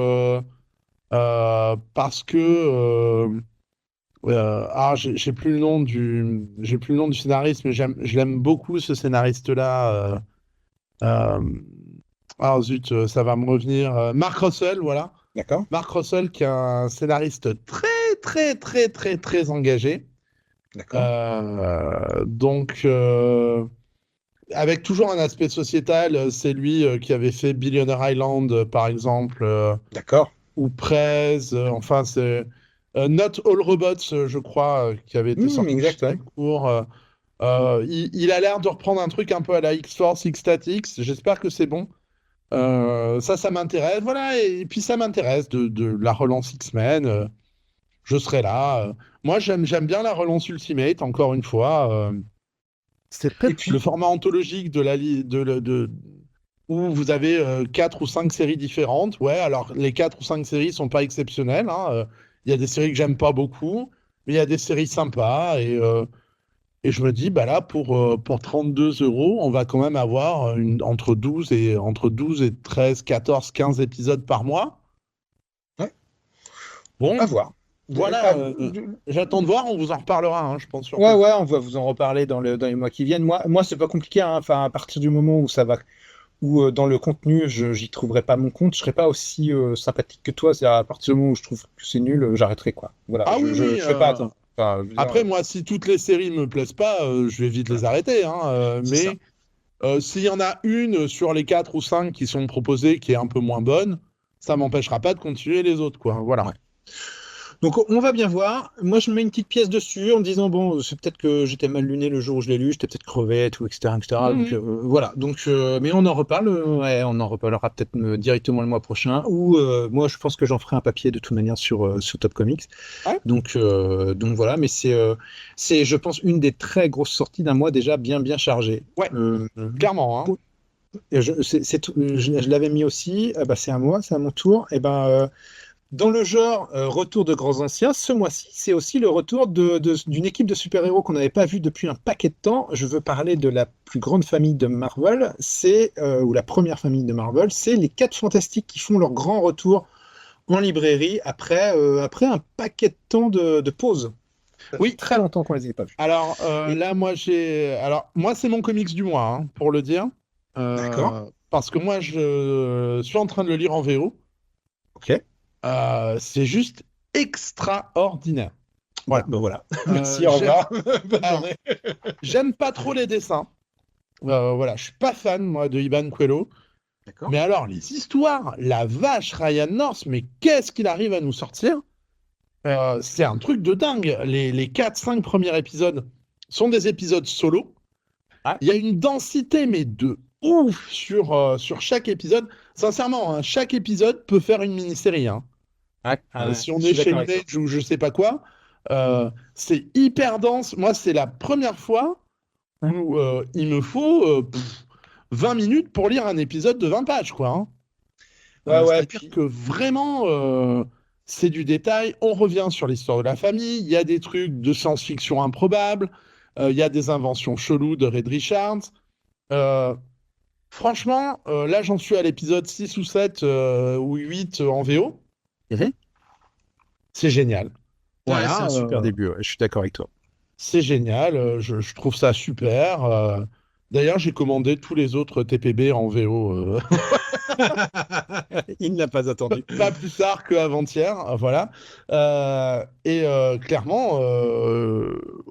parce que j'ai plus le nom j'ai plus le nom du scénariste, mais je l'aime beaucoup ce scénariste-là. Euh, ah zut, ça va me revenir. Mark Russell, voilà. D'accord? Mark Russell qui est un scénariste très très très très très engagé. D'accord? Donc avec toujours un aspect sociétal, c'est lui qui avait fait Billionaire Island, par exemple, D'accord? ou Prez, enfin, c'est Not All Robots, je crois, qui avait été sorti chez Exact, ouais. Delcourt. Il a l'air de reprendre un truc un peu à la X-Force, X-Statix. J'espère que c'est bon. Ça m'intéresse. Voilà, et puis ça m'intéresse de la relance X-Men. Je serai là. Moi, j'aime bien la relance Ultimate, encore une fois. C'est Et le puis, format anthologique où vous avez 4 ou 5 séries différentes. Ouais, alors les 4 ou 5 séries sont pas exceptionnelles, hein. Il y a des séries que j'aime pas beaucoup, mais il y a des séries sympas. Et je me dis, bah là, pour 32 euros, on va quand même avoir entre 12 et 13, 14, 15 épisodes par mois. ouais, à Bon, voir. voilà. J'attends de voir, on vous en reparlera, hein, je pense Ouais, surtout. ouais, on va vous en reparler dans les mois qui viennent. Moi, c'est pas compliqué, hein. Enfin, à partir du moment où ça va, où dans le contenu, j'y trouverai pas mon compte, je serai pas aussi sympathique que toi. C'est à partir du moment où je trouve que c'est nul, j'arrêterai, quoi. Voilà, Ah oui, oui. je fais pas attendre. Enfin, je veux dire, Après, moi, si toutes les séries me plaisent pas, je vais vite les voilà, arrêter, hein. c'est ça. Mais s'il y en a une sur les 4 ou 5 qui sont proposées qui est un peu moins bonne, ça m'empêchera pas de continuer les autres, quoi. Voilà. Ouais. Donc on va bien voir. Moi je mets une petite pièce dessus en me disant bon c'est peut-être que j'étais mal luné le jour où je l'ai lu, j'étais peut-être crevé et tout etc etc. Donc Mhm. voilà. Donc mais on en reparle. Ouais, on en reparlera peut-être directement le mois prochain. Ou moi je pense que j'en ferai un papier de toute manière sur Top Comics. Ouais, Donc voilà. Mais c'est je pense une des très grosses sorties d'un mois déjà bien chargé. ouais, Euh, clairement, hein. et je l'avais mis aussi. Ah bah c'est à moi, c'est à mon tour. Et ben dans le genre retour de grands anciens, ce mois-ci, c'est aussi le retour d'une équipe de super-héros qu'on n'avait pas vu depuis un paquet de temps. Je veux parler de la plus grande famille de Marvel, ou la première famille de Marvel, c'est les 4 Fantastiques qui font leur grand retour en librairie après un paquet de temps de pause. Ça fait Oui, très longtemps qu'on les avait pas vus. alors Et- là, moi, c'est mon comics du mois, hein, pour le dire. D'accord, Parce que moi, je suis en train de le lire en VO. ok. C'est juste extraordinaire. Bon, Voilà. ben voilà. Euh, Merci, au j'aime, revoir. Bonne alors, journée. j'aime pas trop les dessins. Voilà, je suis pas fan, moi, de Iban Coelho. D'accord. Mais alors, les histoires, la vache, Ryan North, mais qu'est-ce qu'il arrive à nous sortir? C'est un truc de dingue. Les 4-5 premiers épisodes sont des épisodes solo. Ah. Il y a une densité, mais de ouf sur chaque épisode. Sincèrement, hein, chaque épisode peut faire une mini-série. Hein. Si on est chez Image ou je sais pas quoi, c'est hyper dense. Moi, c'est la première fois où il me faut 20 minutes pour lire un épisode de 20 pages, quoi. Hein. C'est-à-dire que vraiment, c'est du détail. On revient sur l'histoire de la famille. Il y a des trucs de science-fiction improbables. Il y a des inventions cheloues de Reed Richards. Franchement, là, j'en suis à l'épisode 6 ou 7 ou 8 en VO. C'est génial. Voilà, c'est un super début, je suis d'accord avec toi. C'est génial, je trouve ça super. D'ailleurs, j'ai commandé tous les autres TPB en VO. Il n'a pas attendu. Pas plus tard qu'avant-hier, voilà. Clairement,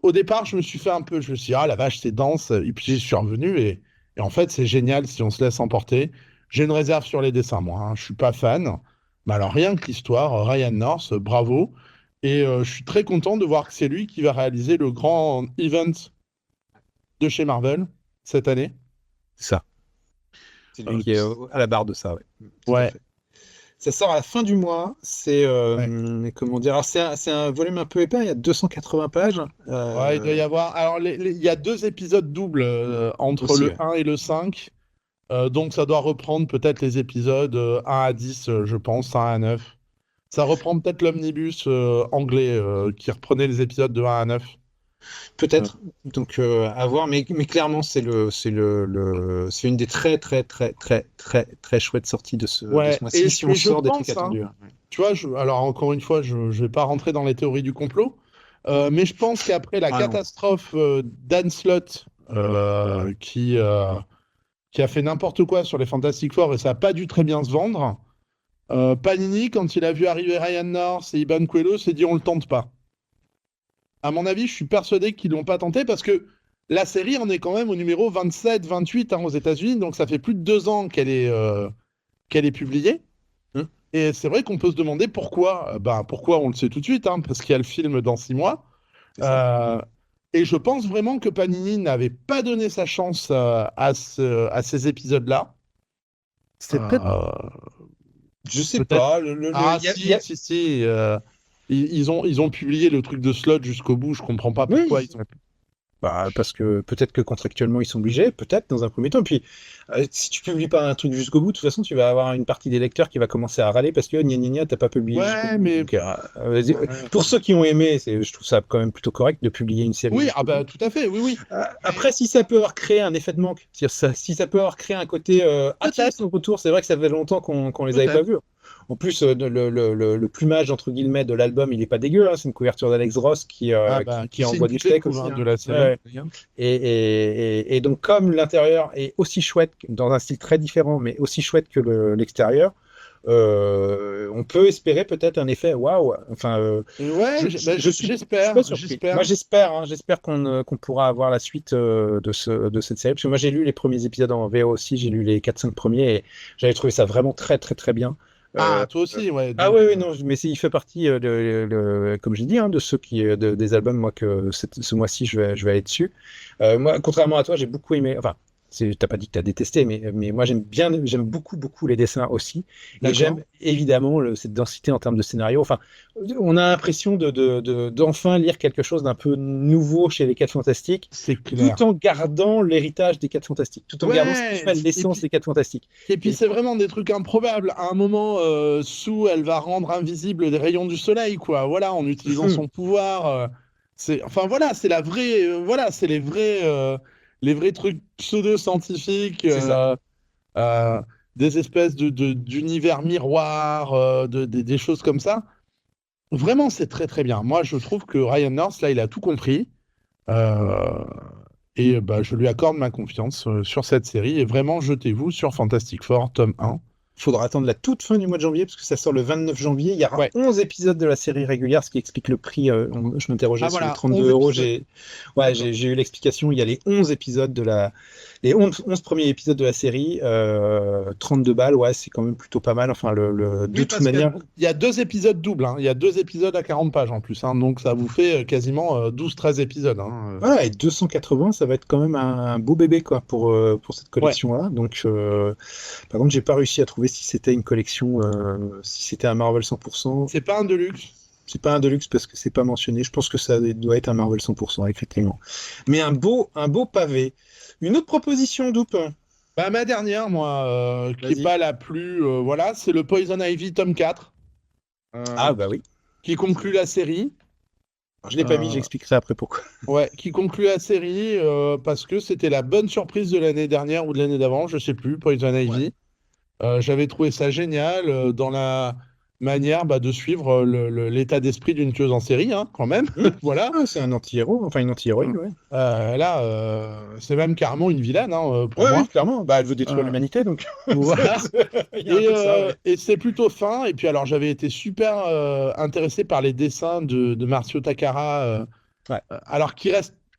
au départ, je me suis fait un peu, je me suis dit, ah la vache, c'est dense. Et puis, je suis revenu et en fait, c'est génial si on se laisse emporter. J'ai une réserve sur les dessins, moi. Hein. Je suis pas fan. Mais alors, rien que l'histoire, Ryan North, bravo. Et je suis très content de voir que c'est lui qui va réaliser le grand event de chez Marvel cette année. C'est ça. C'est lui qui est à la barre de ça, ouais. Ouais. Ça sort à la fin du mois. C'est comment dire, alors c'est un volume un peu épais. Il y a 280 pages. Ouais, il doit y avoir. Alors, il y a 2 épisodes doubles entre Aussi, le 1 et le 5. Donc, ça doit reprendre peut-être les épisodes 1 à 10, je pense, 1 à 9. Ça reprend peut-être l'omnibus anglais qui reprenait les épisodes de 1 à 9. Peut-être. Donc, à voir. Mais clairement, c'est une des très, très, très, très, très, très chouettes sorties de ce mois-ci. Si on sort des trucs attendus. Hein. Tu vois, alors encore une fois, je ne vais pas rentrer dans les théories du complot, mais je pense qu'après la catastrophe d'Anne Slott, qui a fait n'importe quoi sur les Fantastic Four et ça n'a pas dû très bien se vendre, Panini, quand il a vu arriver Ryan North et Iban Coelho, s'est dit on le tente pas. À mon avis, je suis persuadé qu'ils l'ont pas tenté parce que la série en est quand même au numéro 27, 28 aux États-Unis, donc ça fait plus de 2 ans qu'elle est publiée. Et c'est vrai qu'on peut se demander pourquoi. Pourquoi, on le sait tout de suite, hein, parce qu'il y a le film dans 6 mois. Et je pense vraiment que Panini n'avait pas donné sa chance à ces épisodes-là. C'est peut-être... Je sais pas. Si. Ils ont publié le truc de Slot jusqu'au bout. Je comprends pas pourquoi ils ont... parce que peut-être que contractuellement ils sont obligés, peut-être dans un premier temps. Puis si tu publies pas un truc jusqu'au bout, de toute façon tu vas avoir une partie des lecteurs qui va commencer à râler parce que t'as pas publié. Ouais, mais donc, pour ceux qui ont aimé, je trouve ça quand même plutôt correct de publier une série. Oui, tout à fait, oui. Après, si ça peut avoir créé un effet de manque, si ça peut avoir créé un côté son retour, c'est vrai que ça fait longtemps qu'on les avait pas vus. En plus, le plumage entre guillemets de l'album, il est pas dégueu. Hein, c'est une couverture d'Alex Ross qui envoie du steak aussi. De la série. Et donc, comme l'intérieur est aussi chouette, dans un style très différent, mais aussi chouette que l'extérieur, on peut espérer peut-être un effet waouh. Enfin, j'espère. Moi, j'espère qu'on pourra avoir la suite de cette série. Parce que moi, j'ai lu les premiers épisodes en VO aussi, j'ai lu les 4-5 premiers et j'avais trouvé ça vraiment très, très, très bien. Toi aussi, ouais. Oui, non, mais il fait partie, comme j'ai dit, hein, de ceux des albums, moi, que ce mois-ci, je vais aller dessus. Moi, contrairement à toi, j'ai beaucoup aimé, enfin, t'as pas dit que t'as détesté, mais moi, j'aime beaucoup, beaucoup les dessins aussi. Et j'aime évidemment cette densité en termes de scénario. Enfin, on a l'impression d'enfin lire quelque chose d'un peu nouveau chez les 4 Fantastiques, tout en gardant l'héritage des 4 Fantastiques, tout en gardant l'essence des 4 Fantastiques. Et puis, c'est vraiment des trucs improbables. À un moment, Sue, elle va rendre invisible des rayons du soleil, quoi. Voilà, en utilisant son pouvoir. Enfin, voilà, c'est la vraie. C'est les vrais trucs pseudo-scientifiques, des espèces d'univers miroirs, des choses comme ça. Vraiment, c'est très très bien. Moi, je trouve que Ryan North, là, il a tout compris. Je lui accorde ma confiance sur cette série. Et vraiment, jetez-vous sur Fantastic Four, tome 1. faudra attendre la toute fin du mois de janvier, parce que ça sort le 29 janvier. Il y aura Ouais. 11 épisodes de la série régulière, ce qui explique le prix. Je m'interrogeais Ah, sur les voilà, 32 11 euros. épisodes. J'ai eu l'explication. Il y a les 11 épisodes les 11 premiers épisodes de la série. 32 balles, ouais, c'est quand même plutôt pas mal. Enfin, de Oui, toute parce qu'il manière. y a 2 épisodes doubles, hein. Il y a 2 épisodes à 40 pages en plus, hein. Donc ça vous fait quasiment 12-13 épisodes, hein. Voilà, et 280, ça va être quand même un beau bébé quoi pour cette Ouais, collection-là. Donc, par contre, j'ai pas réussi à trouver si c'était une collection, si c'était un Marvel 100%. c'est pas un Deluxe. C'est pas un Deluxe parce que c'est pas mentionné. Je pense que ça doit être un Marvel 100%, effectivement. Mais un beau pavé. Une autre proposition, Doupe. Bah, ma dernière, moi, qui est Vas-y. pas la plus. Voilà, c'est le Poison Ivy tome 4, Ah bah oui. qui conclut la série. Je l'ai pas mis, Euh, j'expliquerai après pourquoi. ouais, qui conclut la série parce que c'était la bonne surprise de l'année dernière ou de l'année d'avant, je sais plus, Poison Ouais. Ivy. J'avais trouvé ça génial dans la manière de suivre l'état d'esprit d'une tueuse en série, hein, quand même. Voilà. Ah, c'est un anti-héros, enfin une anti-héroïne, ouais. Là, c'est même carrément une vilaine, hein, pour Ouais, oui, moi. clairement. Bah, elle veut détruire Euh, l'humanité, donc voilà. il y a un peu de ça, ouais. Et c'est plutôt fin. Et puis alors, j'avais été super intéressé par les dessins de Marcio Takara, Ouais. alors qu'il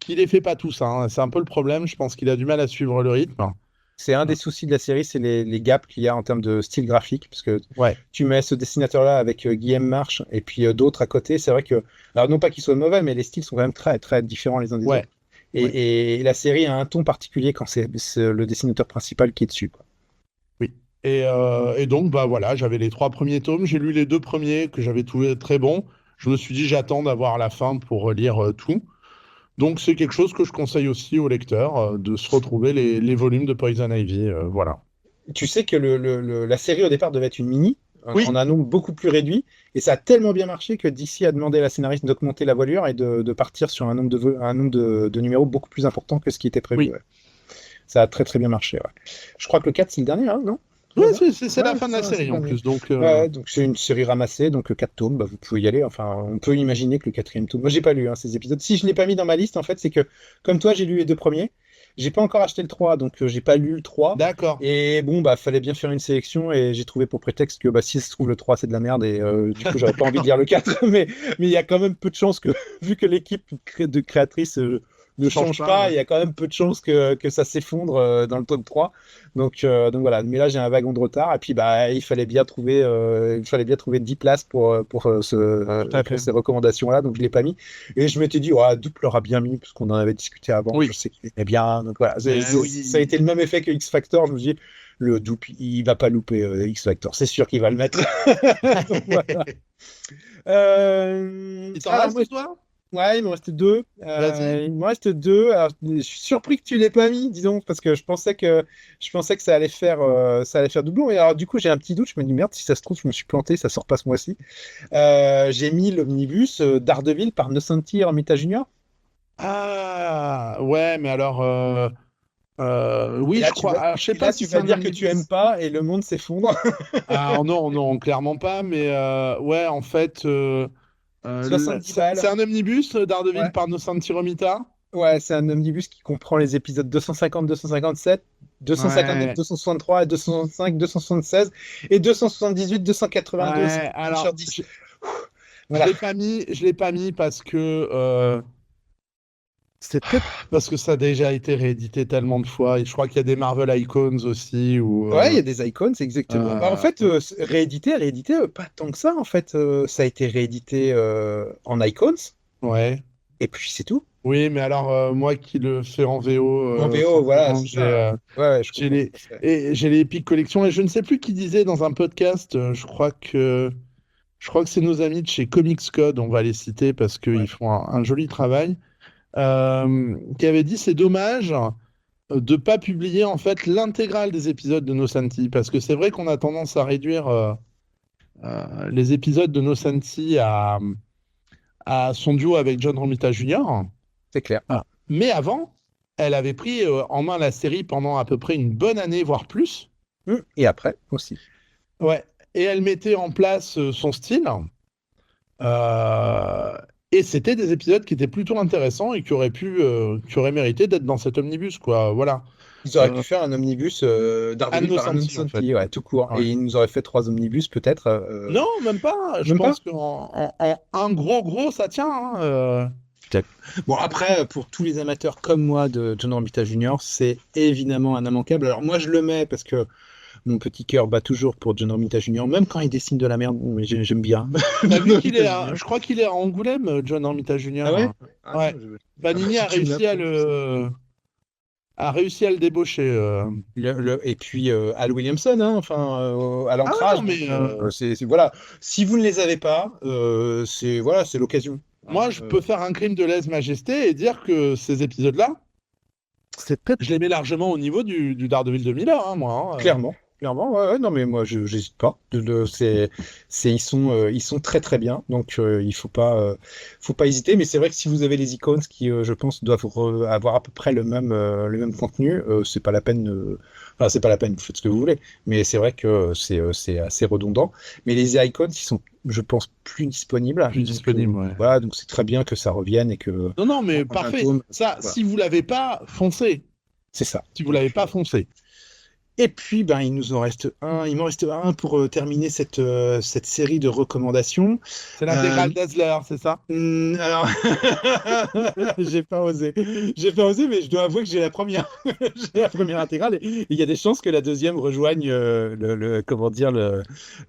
les fait pas tous, hein. C'est un peu le problème. Je pense qu'il a du mal à suivre le rythme. C'est un des soucis de la série, c'est les gaps qu'il y a en termes de style graphique, parce que Ouais, tu mets ce dessinateur-là avec Guillaume March et puis d'autres à côté, c'est vrai que, alors non pas qu'ils soient mauvais, mais les styles sont quand même très très différents les uns des ouais, autres. ouais, Et la série a un ton particulier quand c'est le dessinateur principal qui est dessus, quoi. oui. Et donc, bah voilà, j'avais les 3 premiers tomes. J'ai lu les 2 premiers que j'avais trouvé très bons. Je me suis dit, j'attends d'avoir la fin pour relire tout. Donc, c'est quelque chose que je conseille aussi aux lecteurs, de se retrouver les volumes de Poison Ivy. Voilà. Tu sais que la série au départ devait être une mini, en Oui, un nombre beaucoup plus réduit, et ça a tellement bien marché que DC a demandé à la scénariste d'augmenter la voilure et de partir sur un nombre de numéros beaucoup plus important que ce qui était prévu. oui. Ouais. Ça a très très bien marché. Ouais. Je crois que le 4 c'est le dernier, hein, non? Ouais, Là-bas. c'est la Ouais, fin de la c'est série le en dernier. plus. Donc, Ouais, donc c'est une série ramassée, donc 4 tomes, bah, vous pouvez y aller. Enfin, on peut imaginer que le quatrième tome. Moi, j'ai pas lu hein, ces épisodes. Si je l'ai pas mis dans ma liste, en fait, c'est que comme toi, j'ai lu les 2 premiers. J'ai pas encore acheté le 3, donc j'ai pas lu le 3. d'accord. Et bon, bah, fallait bien faire une sélection et j'ai trouvé pour prétexte que bah, si ça se trouve le 3 c'est de la merde et du coup j'aurais pas envie de lire le 4 mais il y a quand même peu de chances que vu que l'équipe de créatrice ne Change change pas. pas, Ouais. il y a quand même peu de chances que ça s'effondre dans le tome 3. Donc voilà, mais là j'ai un wagon de retard et puis bah il fallait bien trouver 10 places Tout à pour fait. ces recommandations-là, donc je l'ai pas mis. Et je m'étais dit, ouais, Double l'aura bien mis, parce qu'on en avait discuté avant. Je Oui. sais qu'il est bien. Donc voilà, ça a Oui. été le même effet que X Factor. Je me dis, le Double, il va pas louper X Factor. C'est sûr qu'il va le mettre. Donc, voilà. Il t'en Alors, moi, reste, toi? ouais, il me reste deux. Vas-y. Il me reste deux. Alors, je suis surpris que tu l'aies pas mis, disons, parce que je pensais que ça allait faire doublon. Et alors, du coup, j'ai un petit doute. Je me dis, merde, si ça se trouve, je me suis planté, ça sort pas ce mois-ci. J'ai mis l'omnibus Daredevil par Nocenti Romita Junior. Ah, ouais, mais alors, Et oui, là, je crois. Alors, je sais et là, pas si tu c'est vas un dire que tu aimes omnibus. pas et le monde s'effondre. Ah, non, non, clairement pas. Mais ouais, en fait, 70 balles. c'est un omnibus, Daredevil Ouais. par No Romita. Ouais, c'est un omnibus qui comprend les épisodes 250, 257, 259, Ouais. 263, 265, 276 et 278, 282. C'est Ouais, sur alors, 10. Voilà. je l'ai pas mis parce que c'est peut-être parce que ça a déjà été réédité tellement de fois. Et je crois qu'il y a des Marvel Icons aussi ou Ouais, il y a des icônes, c'est exactement. Bah, en euh, fait, réédité, pas tant que ça. En fait, ça a été réédité en icons ouais. et puis c'est tout. Oui, mais alors moi qui le fais en VO, En VO, voilà, forcément c'est ça. Ouais, ouais, je j'ai comprends les tout à fait. j'ai les Epic Collection et je ne sais plus qui disait dans un podcast. Je crois que c'est nos amis de chez Comics Code. On va les citer parce qu'ils Ouais. font un joli travail. Qui avait dit c'est dommage de pas publier en fait l'intégrale des épisodes de No Santi parce que c'est vrai qu'on a tendance à réduire les épisodes de No Santi à son duo avec John Romita Jr. C'est clair. Ah. Mais avant, elle avait pris en main la série pendant à peu près une bonne année, voire plus. Et après aussi. Ouais. Et elle mettait en place son style. Euh, et c'était des épisodes qui étaient plutôt intéressants et qui auraient mérité d'être dans cet omnibus, quoi. Voilà. Ils auraient pu faire un omnibus Daredevil par Anno Innocenti, en fait. Santi, ouais, tout court. Ouais. Et ils nous auraient fait 3 omnibus, peut-être. Non, même pas. Je Même pas? pense qu'en un gros, ça tient. Hein, Bon, après, pour tous les amateurs comme moi de John Romita Jr., c'est évidemment un immanquable. Alors, moi, je le mets parce que mon petit cœur bat toujours pour John Romita Jr., même quand il dessine de la merde, mais j'aime bien. T'as John vu Romita Jr. je crois qu'il est à Angoulême, John Romita Jr. Ah ouais? Hein. Ah Ouais. non, Vanini a si tu me réussi l'apprends, je sais. a réussi à le débaucher. Et puis Al Williamson, hein, enfin, à Ah ouais, l'ancrage. non, mais Donc, voilà. Si vous ne les avez pas, c'est l'occasion. moi, Hein, je peux faire un crime de lèse-majesté et dire que ces épisodes-là, je les mets largement au niveau du Daredevil de Miller, hein, moi. Hein. clairement. Clairement, ouais, ouais, non, mais moi, j'hésite pas. Ils sont très très bien, donc faut pas hésiter. Mais c'est vrai que si vous avez les icônes qui, je pense, doivent avoir à peu près le même contenu, c'est pas la peine. Enfin, c'est pas la peine. Vous faites ce que vous voulez. Mais c'est vrai que c'est assez redondant. Mais les icons, ils sont, je pense, plus disponibles. Plus Donc, disponible, ouais. voilà, donc c'est très bien que ça revienne et que Non, non, mais en un parfait. tome, Ça, voilà, si vous l'avez pas, foncez. c'est ça. Si vous l'avez pas, foncez. Et puis, ben, il m'en reste un pour terminer cette série de recommandations. C'est Euh, l'intégrale d'Azler, c'est ça? alors, j'ai pas osé, mais je dois avouer que j'ai la première, j'ai la première intégrale. Et il y a des chances que la deuxième rejoigne comment dire,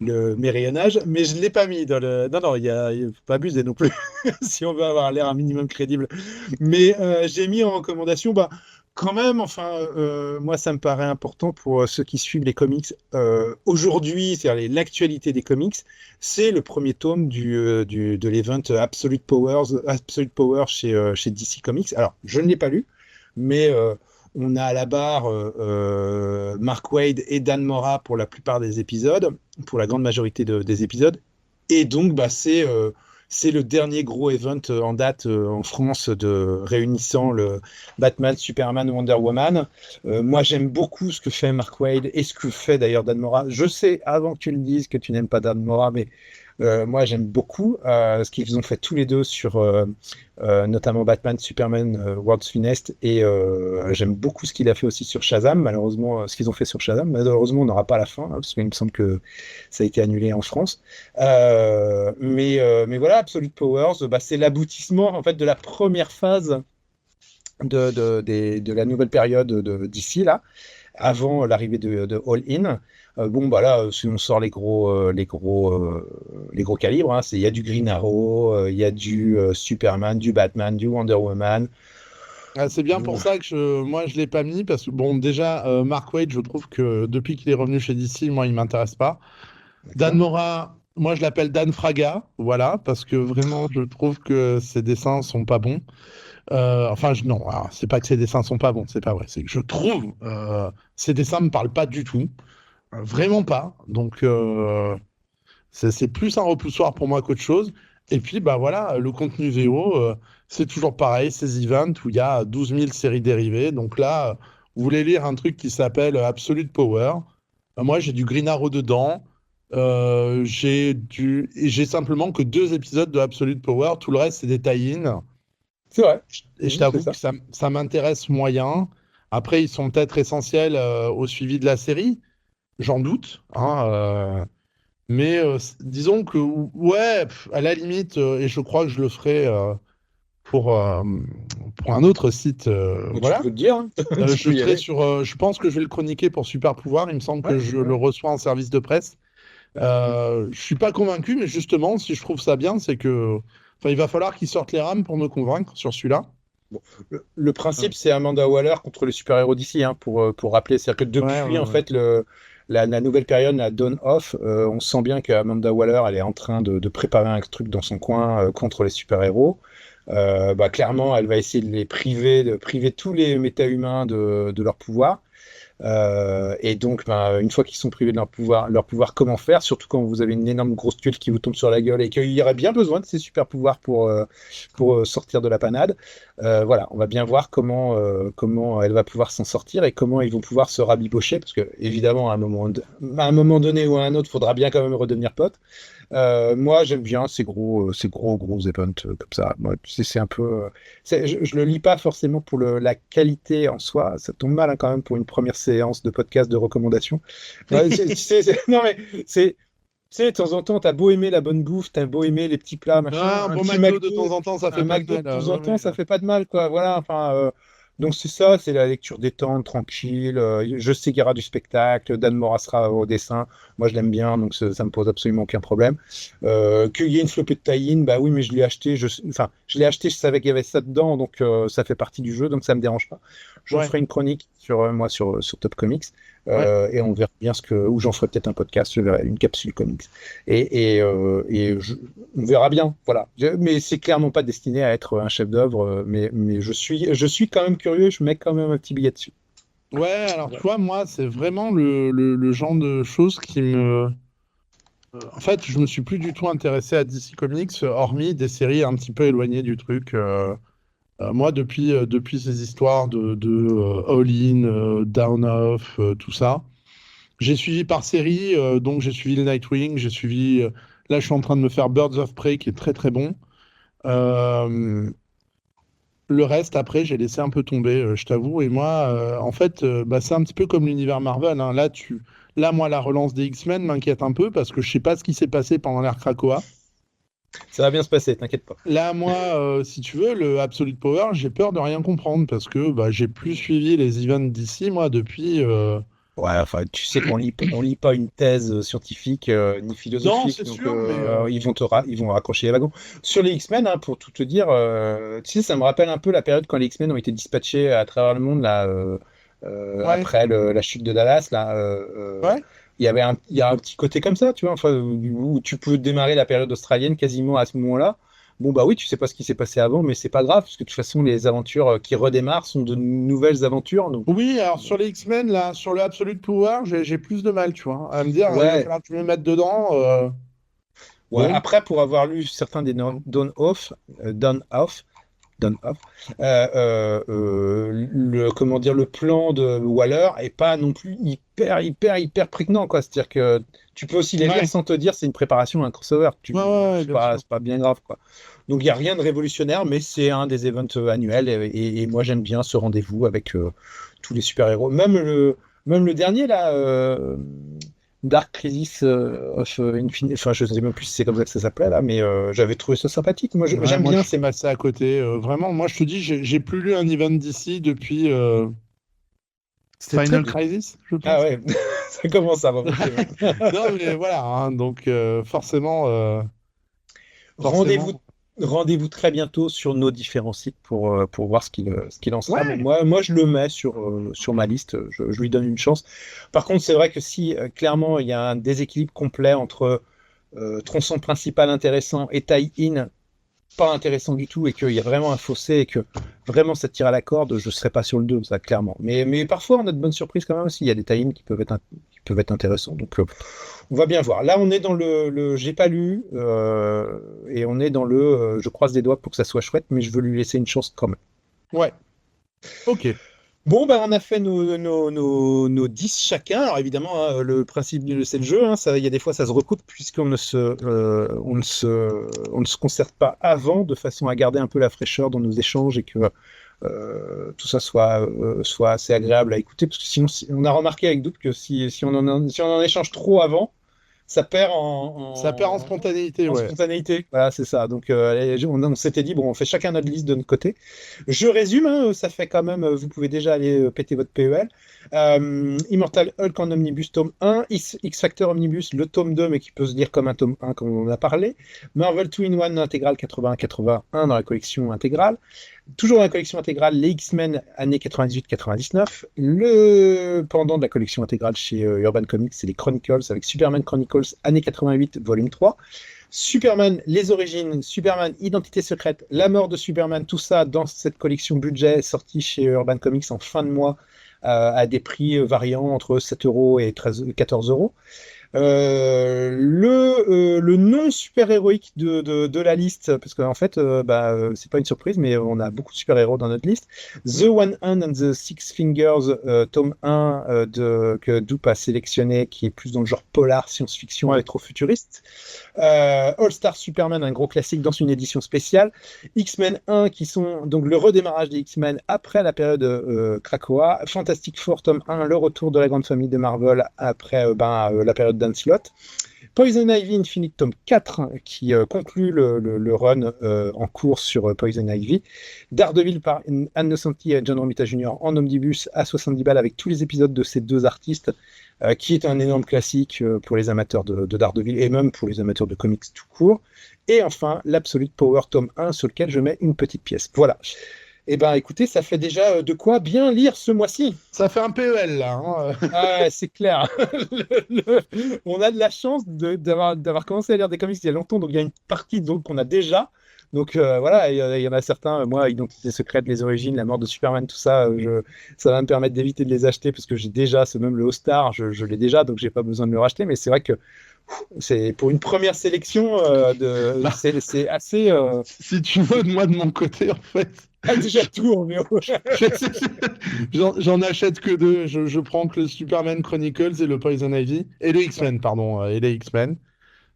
mes rayonnages, mais je l'ai pas mis dans le. Non, non, il faut pas abuser non plus, si on veut avoir l'air un minimum crédible. Mais j'ai mis en recommandation, bah, quand même, enfin, moi, ça me paraît important pour ceux qui suivent les comics aujourd'hui, c'est-à-dire l'actualité des comics, c'est le premier tome de l'event Absolute Power chez DC Comics. Alors, je ne l'ai pas lu, mais on a à la barre Mark Waid et Dan Mora pour la plupart des épisodes, pour la grande majorité des épisodes. Et donc, bah, c'est le dernier gros event en date en France réunissant le Batman, Superman, Wonder Woman. Moi, j'aime beaucoup ce que fait Mark Waid et ce que fait d'ailleurs Dan Mora. Je sais, avant que tu le dises, que tu n'aimes pas Dan Mora, mais moi, j'aime beaucoup ce qu'ils ont fait tous les deux sur notamment Batman, Superman, World's Finest, et j'aime beaucoup ce qu'il a fait aussi sur Shazam. Malheureusement, ce qu'ils ont fait sur Shazam, malheureusement, on n'aura pas la fin, hein, parce qu'il me semble que ça a été annulé en France. Mais voilà, Absolute Powers, bah, c'est l'aboutissement en fait de la première phase de la nouvelle période d'ici là, avant l'arrivée de All In. Bon, bah là, si on sort les gros calibres, hein, il y a du Green Arrow, il y a du Superman, du Batman, du Wonder Woman. Ah, c'est bien pour ça que moi, je l'ai pas mis, parce que, bon, déjà, Mark Waid, je trouve que depuis qu'il est revenu chez DC, moi, il m'intéresse pas. Dan Mora, moi, je l'appelle Dan Fraga, voilà, parce que vraiment, je trouve que ses dessins sont pas bons. Non, alors, c'est pas que ses dessins sont pas bons, c'est pas vrai. C'est que je trouve ses dessins me parlent pas du tout, vraiment pas. Donc c'est plus un repoussoir pour moi qu'autre chose. Et puis bah voilà, le contenu VO, c'est toujours pareil, ces events où il y a 12 000 séries dérivées. Donc là, vous voulez lire un truc qui s'appelle Absolute Power. Moi, j'ai du Green Arrow dedans. J'ai simplement que 2 épisodes de Absolute Power. Tout le reste, c'est des tie-in. C'est vrai. Et je C'est t'avoue ça. que ça m'intéresse moyen. Après, ils sont peut-être essentiels au suivi de la série, j'en doute. Hein, mais disons que, ouais, à la limite, et je crois que je le ferai pour, euh, pour un autre site. Bon, tu Voilà. peux le dire, hein. Tu Je peux y ferai aller. sur. Je pense que je vais le chroniquer pour Super Pouvoir. Il me semble que Ouais, je ouais. le reçois en service de presse. Je suis pas convaincu, mais justement, si je trouve ça bien, c'est que. Enfin, il va falloir qu'ils sortent les rames pour me convaincre sur celui-là. Bon, le principe, c'est Amanda Waller contre les super-héros d'ici, hein, pour rappeler. C'est-à-dire que Ouais, depuis, ouais, en ouais. fait, la nouvelle période, la Dawn Of, on sent bien qu'Amanda Waller, elle est en train de préparer un truc dans son coin contre les super-héros. Bah, clairement, elle va essayer de priver tous les méta-humains de leur pouvoir. Et donc, ben, une fois qu'ils sont privés de leur pouvoir, comment faire? Surtout quand vous avez une énorme grosse tuile qui vous tombe sur la gueule et qu'il y aurait bien besoin de ces super pouvoirs pour sortir de la panade. Voilà, on va bien voir comment elle va pouvoir s'en sortir et comment ils vont pouvoir se rabibocher, parce que évidemment, à un moment donné ou à un autre, il faudra bien quand même redevenir pote. Moi, j'aime bien ces gros events comme ça. Moi, tu sais, c'est un peu. Je le lis pas forcément pour la qualité en soi. Ça tombe mal hein, quand même pour une première séance de podcast de recommandation. Ouais, non mais c'est. Tu sais, de temps en temps, t'as beau aimer la bonne bouffe, t'as beau aimer les petits plats, machin, Ah, un un bon petit McDo de temps McDo, en temps, ça un fait pas de McDo de mal. temps en Ouais, temps, ça ouais. fait pas de mal, quoi. Voilà, enfin, donc c'est ça, c'est la lecture détente, tranquille. Je sais qu'il y aura du spectacle, Dan Mora sera au dessin. Moi, je l'aime bien, donc ça me pose absolument aucun problème. Qu'il y ait une flopée de tie-in, bah oui, mais je l'ai acheté, enfin, je l'ai acheté, je savais qu'il y avait ça dedans, donc ça fait partie du jeu, donc ça me dérange pas. J'en Ouais, ferai une chronique moi sur Top Comics. ouais. Et on verra bien ou j'en ferai peut-être un podcast, je verrai une capsule comics. On verra bien, voilà. Mais c'est clairement pas destiné à être un chef-d'œuvre, mais je suis quand même curieux, je mets quand même un petit billet dessus. Ouais, alors tu Ouais. vois, moi, c'est vraiment le genre de choses qui me. En fait, je me suis plus du tout intéressé à DC Comics, hormis des séries un petit peu éloignées du truc. Moi, depuis ces histoires de All In, Down Off, tout ça, j'ai suivi par série. Donc, j'ai suivi le Nightwing, j'ai suivi. Là, je suis en train de me faire Birds of Prey, qui est très très bon. Euh, Le reste, après, j'ai laissé un peu tomber, je t'avoue. Et moi, en fait, bah, c'est un petit peu comme l'univers Marvel, hein. Là, moi, la relance des X-Men m'inquiète un peu parce que je sais pas ce qui s'est passé pendant l'ère Krakoa. Ça va bien se passer, t'inquiète pas. Là, moi, si tu veux, le Absolute Power, j'ai peur de rien comprendre parce que bah, j'ai plus suivi les events d'ici, moi, depuis. Ouais, enfin, tu sais on lit pas une thèse scientifique ni Non, philosophique, c'est donc sûr, mais. ils vont raccrocher les wagons. Sur les X-Men, hein, pour tout te dire, tu sais, ça me rappelle un peu la période quand les X-Men ont été dispatchés à travers le monde là, Ouais, après la chute de Dallas là. ouais. Il y a un petit côté comme ça, tu vois, enfin, où tu peux démarrer la période australienne quasiment à ce moment-là. Bon, bah oui, tu sais pas ce qui s'est passé avant, mais c'est pas grave, parce que de toute façon, les aventures qui redémarrent sont de nouvelles aventures. Donc, Oui, alors sur les X-Men, là, sur le Absolute Power, j'ai plus de mal, tu vois, à me dire, il va ouais, falloir que je me mette dedans. ouais. Bon, Après, pour avoir lu certains des Dawn Off, Dawn Off, comment dire, le plan de Waller est pas non plus hyper prégnant, quoi. C'est-à-dire que tu peux aussi les lire ouais, sans te dire c'est une préparation à un crossover. ouais, ouais, ouais, bien sûr. C'est pas bien grave, quoi. Donc il y a rien de révolutionnaire, mais c'est un des events annuels et moi j'aime bien ce rendez-vous avec tous les super-héros. Même le dernier là. Dark Crisis of Infinite, enfin je sais même plus si c'est comme ça que ça s'appelait là, mais j'avais trouvé ça sympathique. Moi Ouais, j'aime moi, je bien suis ces. passé à côté. Vraiment, moi, je te dis, j'ai plus lu un event d'ici depuis C'était très Final bien. Crisis, je Ah pense. ouais, ça commence à remonter. Ouais. Non, mais voilà, hein, donc Rendez-vous, forcément. rendez-vous très bientôt sur nos différents sites pour voir ce qu'il en sera. Mais Ouais, moi, je le mets sur ma liste. Je lui donne une chance. Par contre, c'est vrai que si clairement il y a un déséquilibre complet entre tronçon principal intéressant et tie-in pas intéressant du tout et qu'il y a vraiment un fossé et que vraiment ça tire à la corde, je serais pas sur le 2 ça clairement. Mais parfois on a de bonnes surprises quand même aussi. Il y a des tie qui peuvent être intéressants. Donc on va bien voir. Là on est dans le j'ai pas lu et on est dans je croise des doigts pour que ça soit chouette, mais je veux lui laisser une chance quand même. ouais, ok. Bon, ben, on a fait nos 10 chacun. Alors évidemment, hein, le principe c'est le jeu. Hein, ça, il y a des fois, ça se recoupe puisqu'on on ne se concerte pas avant de façon à garder un peu la fraîcheur dans nos échanges et que tout ça soit assez agréable à écouter. Parce que sinon, on a remarqué avec Doute que si on en échange trop avant, ça perd Ça perd en spontanéité, en ouais. spontanéité. Voilà, c'est ça. Donc, on s'était dit, bon, on fait chacun notre liste de notre côté. Je résume, hein, ça fait quand même, vous pouvez déjà aller péter votre PEL. Immortal Hulk en omnibus tome 1, X-Factor omnibus, le tome 2, mais qui peut se lire comme un tome 1, comme on en a parlé. Marvel 2-in-1 intégrale 80-81 dans la collection intégrale. Toujours dans la collection intégrale, les X-Men années 98-99. Le pendant de la collection intégrale chez Urban Comics, c'est les Chronicles avec Superman Chronicles années 88, volume 3. Superman, les origines, Superman, identité secrète, la mort de Superman, tout ça dans cette collection budget sortie chez Urban Comics en fin de mois à des prix variant entre 7 € et 14 €. Le nom super-héroïque de la liste, parce qu'en fait, c'est pas une surprise, mais on a beaucoup de super-héros dans notre liste. The One Hand and the Six Fingers, tome 1 que Doop a sélectionné, qui est plus dans le genre polar, science-fiction, Ouais. rétro-futuriste. All-Star Superman, un gros classique dans une édition spéciale. X-Men 1, qui sont donc le redémarrage des X-Men après la période Krakoa. Fantastic Four, tome 1, le retour de la grande famille de Marvel après la période d'Unslott. Poison Ivy Infinite tome 4 qui conclut le run en cours sur Poison Ivy. Daredevil par Anne Nocenti et John Romita Jr. en omnibus à 70 balles avec tous les épisodes de ces deux artistes, qui est un énorme classique pour les amateurs de Daredevil et même pour les amateurs de comics tout court. Et enfin, l'Absolute Power tome 1 sur lequel je mets une petite pièce. Voilà. Eh ben, écoutez, ça fait déjà de quoi bien lire ce mois-ci. Ça fait un PEL là, hein. Ah, c'est clair. On a de la chance d'avoir commencé à lire des comics il y a longtemps, donc il y a une partie qu'on a déjà. Donc voilà, il y en a certains, moi, Identité secrète, les origines, la mort de Superman, tout ça, ça va me permettre d'éviter de les acheter parce que j'ai déjà, c'est même le All-Star, je l'ai déjà, donc j'ai pas besoin de le racheter. Mais c'est vrai que c'est pour une première sélection, Bah, c'est assez. si tu veux, moi de mon côté, en fait, Déjà tout en VO. j'en achète que deux. Je prends que le Superman Chronicles et le Poison Ivy. Et le X-Men, pardon. Et les X-Men.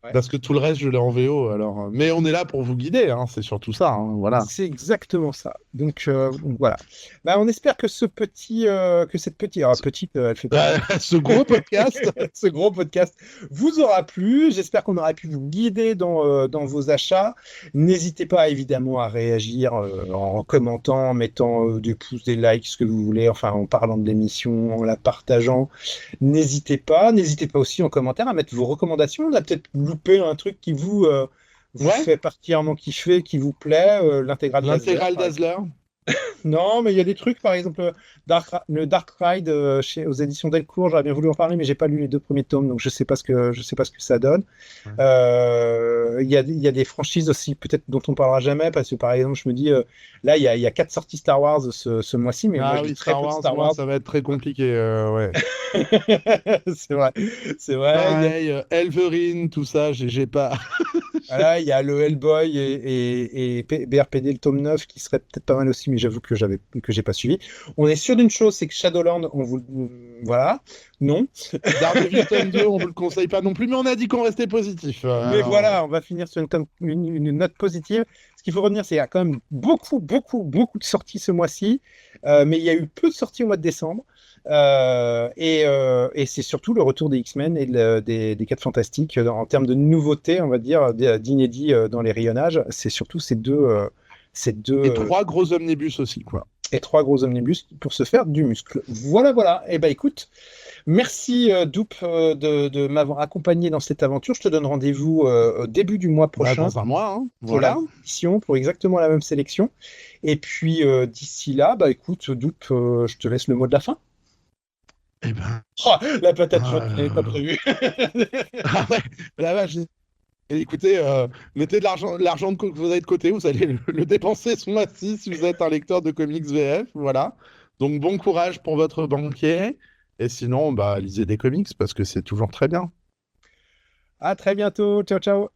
Ouais. Parce que tout le reste, je l'ai en VO. Alors, mais on est là pour vous guider, hein, c'est surtout ça. Hein, voilà. C'est exactement ça. Donc voilà. Bah, on espère que cette petite, alors, petite, elle fait pas Ce gros podcast. ce gros podcast vous aura plu. J'espère qu'on aura pu vous guider dans vos achats. N'hésitez pas évidemment à réagir en commentant, en mettant des pouces, des likes, ce que vous voulez, enfin en parlant de l'émission, en la partageant. N'hésitez pas aussi en commentaire à mettre vos recommandations. On a peut-être loupé un truc qui vous Ouais, fait particulièrement kiffer, qui vous plaît, l'intégrale d'Azler, l'intégrale par exemple. d'Azler. Non, mais il y a des trucs, par exemple, le Dark Ride aux éditions Delcourt, j'aurais bien voulu en parler, mais j'ai pas lu les deux premiers tomes, donc je sais pas ce que ça donne. Ouais. Il y a des franchises aussi, peut-être dont on parlera jamais, parce que par exemple, je me dis, là, il y a 4 sorties Star Wars ce mois-ci, mais moi, Ah je lis oui, très Star peu de Wars, Star moi, Wars. ça va être très compliqué. Ouais. C'est vrai, c'est vrai. Pareil, Elverine, tout ça, j'ai pas. Voilà, il y a le Hellboy et BRPD, le tome 9 qui serait peut-être pas mal aussi, mais j'avoue que j'ai pas suivi. On est sûr d'une chose, c'est que Shadowland, voilà, non. Daredevil tome 2, on vous le conseille pas non plus, mais on a dit qu'on restait positif. Mais Alors, voilà, on va finir sur une note positive. Ce qu'il faut retenir, c'est qu'il y a quand même beaucoup, beaucoup, beaucoup de sorties ce mois-ci, mais il y a eu peu de sorties au mois de décembre. Et c'est surtout le retour des X-Men et des 4 Fantastiques en termes de nouveautés, on va dire, d'inédits dans les rayonnages. C'est surtout ces deux et 3 gros omnibus aussi, quoi. et 3 gros omnibus pour se faire du muscle. Voilà, voilà. Et ben écoute, merci Doop de m'avoir accompagné dans cette aventure. Je te donne rendez-vous au début du mois Bah, prochain dans un mois, hein. pour la Voilà. même édition, pour exactement la même sélection. Et puis d'ici là, bah écoute, Doop, je te laisse le mot de la fin. Eh ben. Oh, la patate chaude qui n'avait pas euh, prévu. Ah ouais, la vache. Et écoutez, mettez de l'argent que vous avez de côté, vous allez le dépenser ce mois-ci si vous êtes un lecteur de comics VF, voilà. Donc bon courage pour votre banquier. Et sinon, bah lisez des comics parce que c'est toujours très bien. À très bientôt. Ciao, ciao.